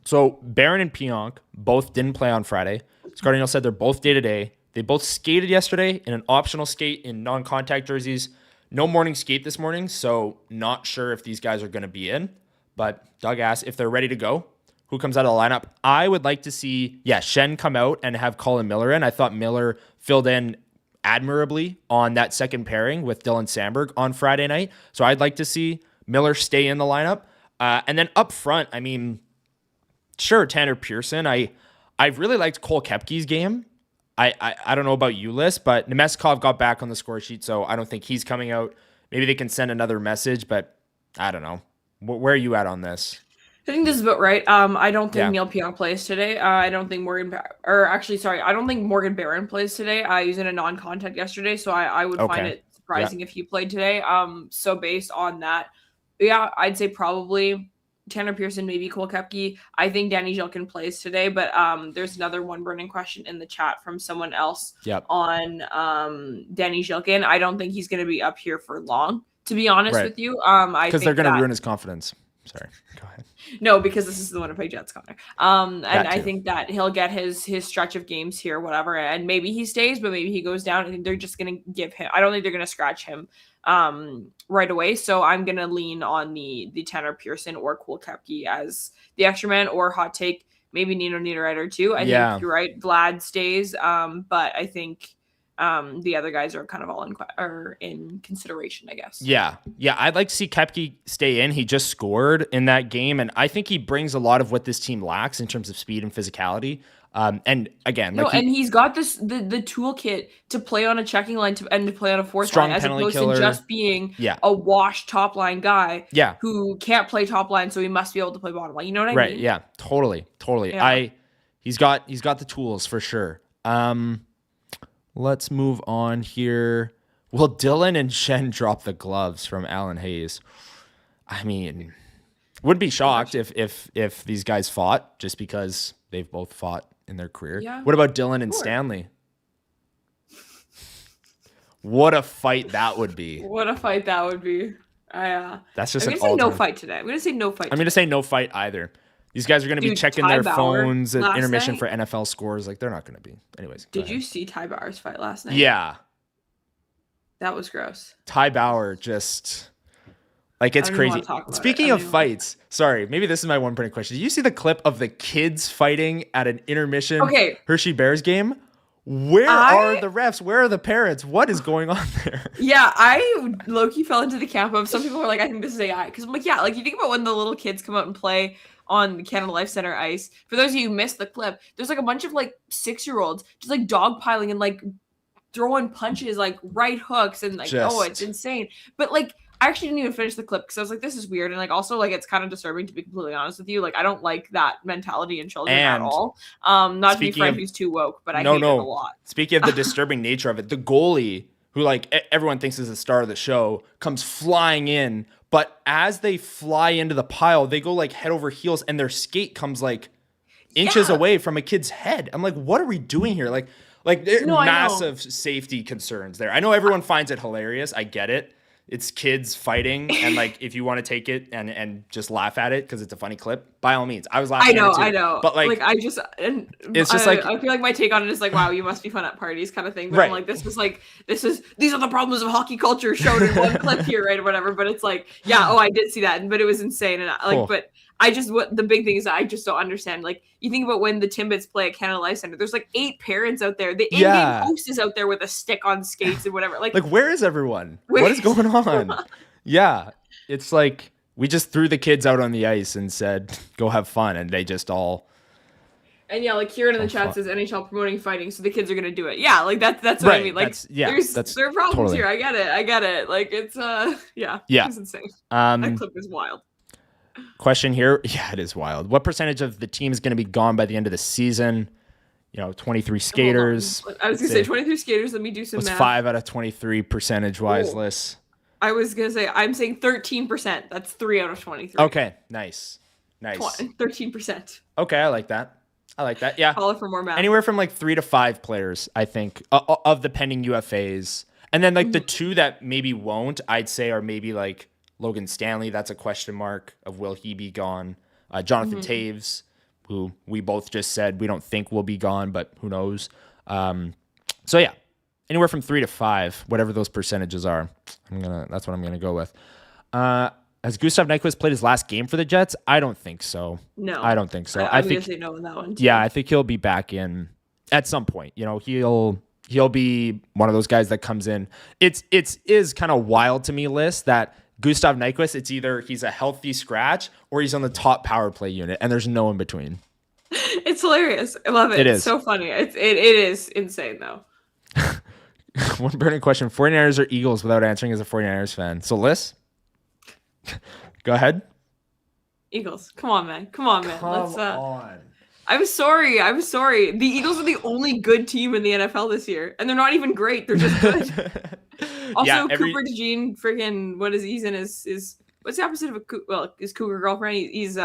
So Barron and Pionk both didn't play on Friday. Scardino said they're both day-to-day. They both skated yesterday in an optional skate in non-contact jerseys. No morning skate this morning, so not sure if these guys are going to be in. But Doug asks if they're ready to go. Who comes out of the lineup? I would like to see, Schenn come out and have Colin Miller in. I thought Miller filled in admirably on that second pairing with Dylan Sandberg on Friday night. So I'd like to see Miller stay in the lineup. And then up front, I mean, sure, Tanner Pearson. I really liked Cole Koepke's game. I don't know about you, Lyss, but Nemeskov got back on the score sheet, so I don't think he's coming out. Maybe they can send another message, but I don't know. Where are you at on this? I think this is about right. I don't think Neil Pionk plays today. I don't think I don't think Morgan Barron plays today. He was in a non-contact yesterday, so I would find it surprising if he played today. So based on that, I'd say probably Tanner Pearson, maybe Cole Koepke. I think Danny Zhilkin plays today, but there's another one burning question in the chat from someone else on Danny Zhilkin. I don't think he's going to be up here for long, to be honest with you. Because they're going to ruin his confidence. Sorry, go ahead. No, because this is the Winnipeg Jets, Connor. And I think that he'll get his stretch of games here, whatever, and maybe he stays, but maybe he goes down. I think they're just going to give him. I don't think they're going to scratch him right away. So I'm going to lean on the Tanner Pearson or Cole Koepke as the extra man, or hot take, maybe Nino Niederreiter too. I think you're right. Vlad stays, but I think the other guys are kind of all in consideration, I guess. Yeah. I'd like to see Koepke stay in. He just scored in that game, and I think he brings a lot of what this team lacks in terms of speed and physicality. And again, and he's got the toolkit to play on a checking line and to play on a fourth line, as opposed to just being a washed top line guy who can't play top line, so he must be able to play bottom line. You know what I mean? Right. Yeah. Totally. Yeah. He's got the tools for sure. Let's move on here. Will Dylan and Schenn drop the gloves from Alan Hayes? I mean, wouldn't be shocked if these guys fought, just because they've both fought in their career. Yeah. What about Dylan and Stanley? What a fight that would be. That's just I'm going to say no fight today. I'm going to say no fight. I'm going to say no fight either. These guys are going to be checking their phones at intermission for NFL scores. Like, they're not going to be. Anyways. Did you see Ty Bauer's fight last night? Yeah. That was gross. Ty Bauer just, like, it's crazy. Speaking of fights, sorry, maybe this is my one point question. Did you see the clip of the kids fighting at an intermission Hershey Bears game? Where are the refs? Where are the parents? What is going on there? Yeah, I low-key fell into the camp of some people were like, I think this is AI. Because I'm like, yeah, like you think about when the little kids come out and play on the Canada Life Center ice. For those of you who missed the clip, there's like a bunch of like 6-year-olds just like dogpiling and like throwing punches, like right hooks, and like, it's insane. But like, I actually didn't even finish the clip because I was like, this is weird. And like, also like, it's kind of disturbing, to be completely honest with you. Like, I don't like that mentality in children at all. Not to be friend who's too woke, but I hate it a lot. Speaking of the disturbing nature of it, the goalie, who like everyone thinks is the star of the show, comes flying in. But as they fly into the pile, they go like head over heels, and their skate comes like inches away from a kid's head. I'm like, what are we doing here? Like there are massive safety concerns there. I know everyone finds it hilarious. I get it. it's kids fighting, and like if you want to take it and just laugh at it because it's a funny clip, by all means. I was laughing. I know. But like I just it's just I feel like my take on it is like, wow, you must be fun at parties kind of thing. But I'm like, these are the problems of hockey culture shown in one clip here, right, or whatever. But it's like, yeah, I did see that, but it was insane, and Cool. but what the big thing is that I just don't understand. Like, you think about when the Timbits play at Canada Life Center, there's like 8 parents out there. The in-game host is out there with a stick on skates and whatever. Like where is everyone? What is going on? Yeah, it's like we just threw the kids out on the ice and said, "Go have fun," and they just all. And yeah, like Kieran in the chat says NHL promoting fighting, so the kids are gonna do it. Yeah, like that's what I mean. Like there are problems here. I get it. Like it's it's insane. That clip is wild. Question here. Yeah, it is wild. What percentage of the team is going to be gone by the end of the season? 23 skaters. I was going to say 23 skaters. Let me do some math. What's 5 out of 23 percentage-wise, Lyss? I was going to say, I'm saying 13%. That's 3 out of 23. Okay, nice. 13%. Okay, I like that. Yeah. Call it for more math. Anywhere from like 3 to 5 players, I think, of the pending UFAs. And then like the 2 that maybe won't, I'd say are maybe like Logan Stanley, that's a question mark of will he be gone. Jonathan Taves, who we both just said we don't think will be gone, but who knows. So yeah, anywhere from 3 to 5, whatever those percentages are. That's what I'm gonna go with. Has Gustav Nyquist played his last game for the Jets? I don't think so. No, I don't think so. I'm gonna say no on that one too. Yeah, I think he'll be back in at some point. He'll be one of those guys that comes in. It is kind of wild to me, Lyss, that Gustav Nyquist, it's either he's a healthy scratch or he's on the top power play unit, and there's no in between. It's hilarious. I love it. It's so funny. It is insane, though. One burning question. 49ers or Eagles without answering as a 49ers fan. So, Lyss, go ahead. Eagles. Come on, man. Let's on. I'm sorry. The Eagles are the only good team in the NFL this year, and they're not even great. They're just good. Also, Cooper DeJean, freaking, what is he's in his what's the opposite of his cougar girlfriend? He's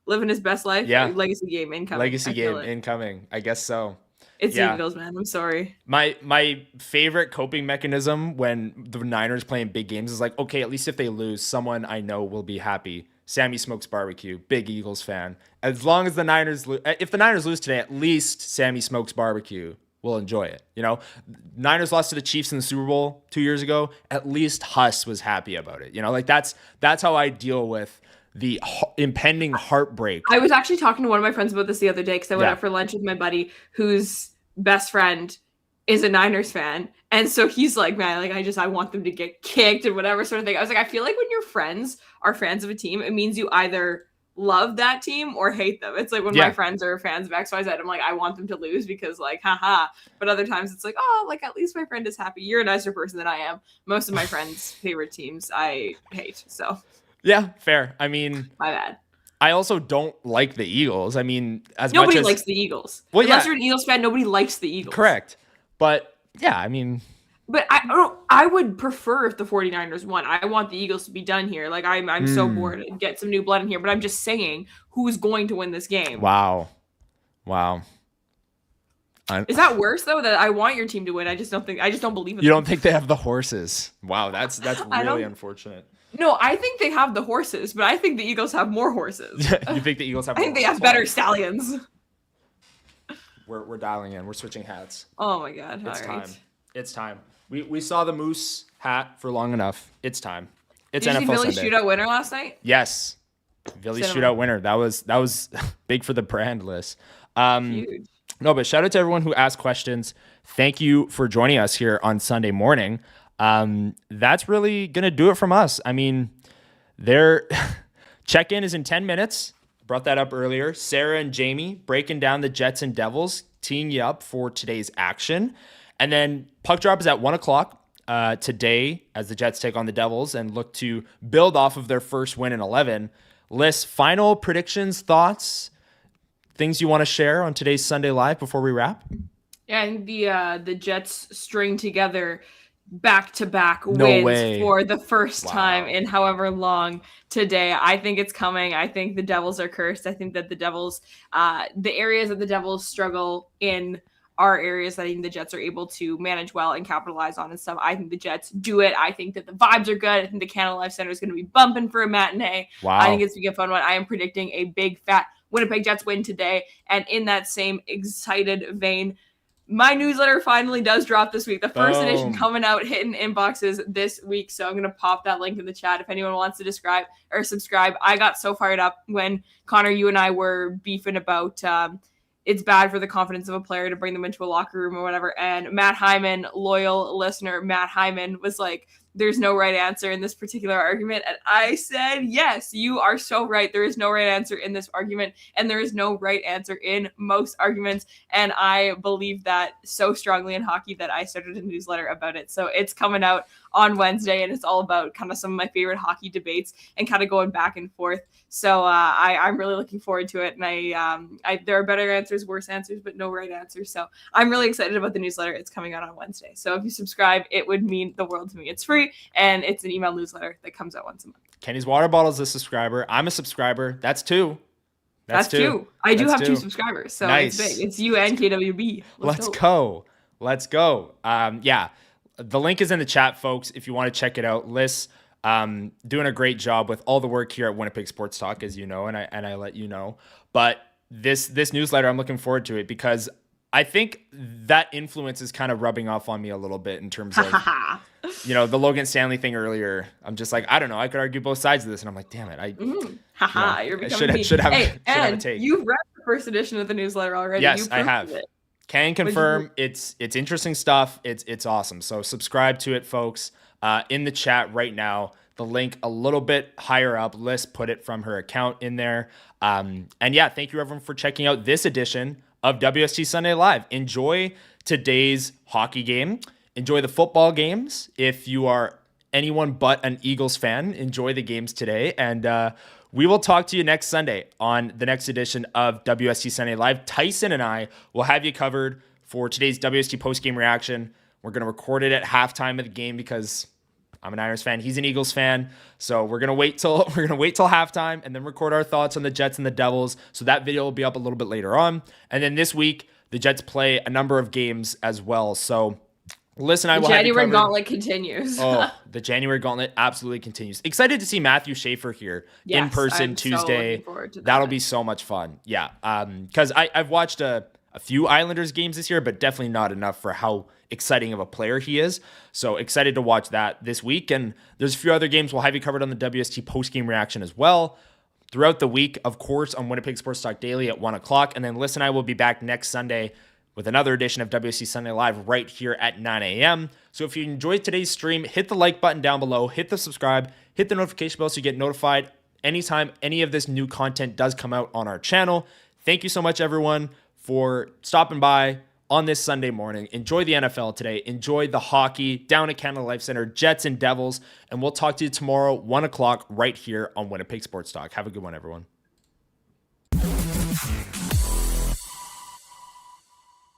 living his best life. Yeah. Legacy game incoming. I guess so. It's the Eagles, man. I'm sorry. My favorite coping mechanism when the Niners playing big games is like, okay, at least if they lose, someone I know will be happy. Sammy Smokes Barbecue, big Eagles fan. As long as the Niners if the Niners lose today, at least Sammy Smokes Barbecue will enjoy it. Niners lost to the Chiefs in the Super Bowl 2 years ago. At least Huss was happy about it. Like that's how I deal with the impending heartbreak. I was actually talking to one of my friends about this the other day because I went out for lunch with my buddy whose best friend is a Niners fan. And so he's like, man, like I want them to get kicked and whatever sort of thing. I was like, I feel like when your friends are fans of a team, it means you either love that team or hate them. It's like when my friends are fans of XYZ, I'm like, I want them to lose because like, haha. But other times it's like, oh, like at least my friend is happy. You're a nicer person than I am. Most of my friends' favorite teams I hate. So yeah, fair. I mean, my bad. I also don't like the Eagles. I mean, nobody likes the Eagles. Well, unless you're an Eagles fan, nobody likes the Eagles. Correct. But yeah, I mean, but I would prefer if the 49ers won. I want the Eagles to be done here. Like I'm so bored and get some new blood in here, but I'm just saying who's going to win this game. Wow. Is that worse though, that I want your team to win? I just don't believe in You them. don't think they have the horses? Wow, that's really unfortunate. No, I think they have the horses, but I think the Eagles have more horses. You think the Eagles have I think they have better stallions. We're dialing in. We're switching hats. Oh my god. It's time. We saw the Moose hat for long enough. It's time. It's Did NFL you see Billy's Sunday. shootout winner last night? Yes. Billy's shootout winner. That was big for the brand list. Huge. No, but shout out to everyone who asked questions. Thank you for joining us here on Sunday morning. That's really going to do it from us. I mean, their check-in is in 10 minutes. Brought that up earlier. Sarah and Jamie breaking down the Jets and Devils, teeing you up for today's action. And then puck drop is at 1 o'clock today as the Jets take on the Devils and look to build off of their first win in 11. Lyss, final predictions, thoughts, things you want to share on today's Sunday Live before we wrap? Yeah, I think the Jets string together back-to-back wins for the first time in however long today. I think it's coming. I think the Devils are cursed. I think that the Devils, the areas that the Devils struggle in are areas that I think the Jets are able to manage well and capitalize on and stuff. I think the Jets do it. I think that the vibes are good. I think the Canada Life Center is going to be bumping for a matinee. Wow. I think it's going to be a fun one. I am predicting a big fat Winnipeg Jets win today. And in that same excited vein, my newsletter finally does drop this week. The first edition coming out, hitting inboxes this week. So I'm going to pop that link in the chat if anyone wants to subscribe. I got so fired up when Connor, you and I were beefing about it's bad for the confidence of a player to bring them into a locker room or whatever. And Matt Hyman, loyal listener, Matt Hyman was like, there's no right answer in this particular argument. And I said, yes, you are so right. There is no right answer in this argument. And there is no right answer in most arguments. And I believe that so strongly in hockey that I started a newsletter about it. So it's coming out on Wednesday, and it's all about kind of some of my favorite hockey debates and kind of going back and forth. So I'm really looking forward to it. And I there are better answers, worse answers, but no right answers. So I'm really excited about the newsletter. It's coming out on Wednesday. So if you subscribe, it would mean the world to me. It's free, and it's an email newsletter that comes out once a month. Kenny's Water Bottle is a subscriber. I'm a subscriber. That's two. That's two. I do have two subscribers. So nice. It's big. It's you and KWB. Let's go. Yeah. The link is in the chat, folks, if you want to check it out. Lyss doing a great job with all the work here at Winnipeg Sports Talk, as you know, and I let you know. But this newsletter, I'm looking forward to it because I think that influence is kind of rubbing off on me a little bit in terms of, the Logan Stanley thing earlier. I'm just like, I don't know. I could argue both sides of this. And I'm like, damn it. You're becoming should have a and take. You've read the first edition of the newsletter already. Yes, I have. Can confirm it's interesting stuff. It's awesome. So subscribe to it, folks. In the chat right now, the link a little bit higher up. Lyss put it from her account in there. And yeah, thank you everyone for checking out this edition of WST Sunday Live. Enjoy today's hockey game. Enjoy the football games. If you are anyone but an Eagles fan, enjoy the games today. And we will talk to you next Sunday on the next edition of WST Sunday Live. Tyson and I will have you covered for today's WST postgame reaction. We're going to record it at halftime of the game because I'm an Niners fan. He's an Eagles fan. So we're going to wait till halftime and then record our thoughts on the Jets and the Devils. So that video will be up a little bit later on. And then this week, the Jets play a number of games as well. So listen, I will have you covered. January gauntlet continues. The January gauntlet absolutely continues. Excited to see Matthew Schaefer here in person Tuesday. That'll be so much fun. Yeah, because I've watched a few Islanders games this year, but definitely not enough for how exciting of a player he is. So excited to watch that this week. And there's a few other games we'll have you covered on the WST postgame reaction as well. Throughout the week, of course, on Winnipeg Sports Talk Daily at 1 o'clock. And then Lyss and I will be back next Sunday with another edition of WST Sunday Live right here at 9 a.m. So if you enjoyed today's stream, hit the like button down below, hit the subscribe, hit the notification bell so you get notified anytime any of this new content does come out on our channel. Thank you so much, everyone, for stopping by on this Sunday morning. Enjoy the NFL today. Enjoy the hockey down at Canada Life Center, Jets and Devils. And we'll talk to you tomorrow, 1 o'clock, right here on Winnipeg Sports Talk. Have a good one, everyone.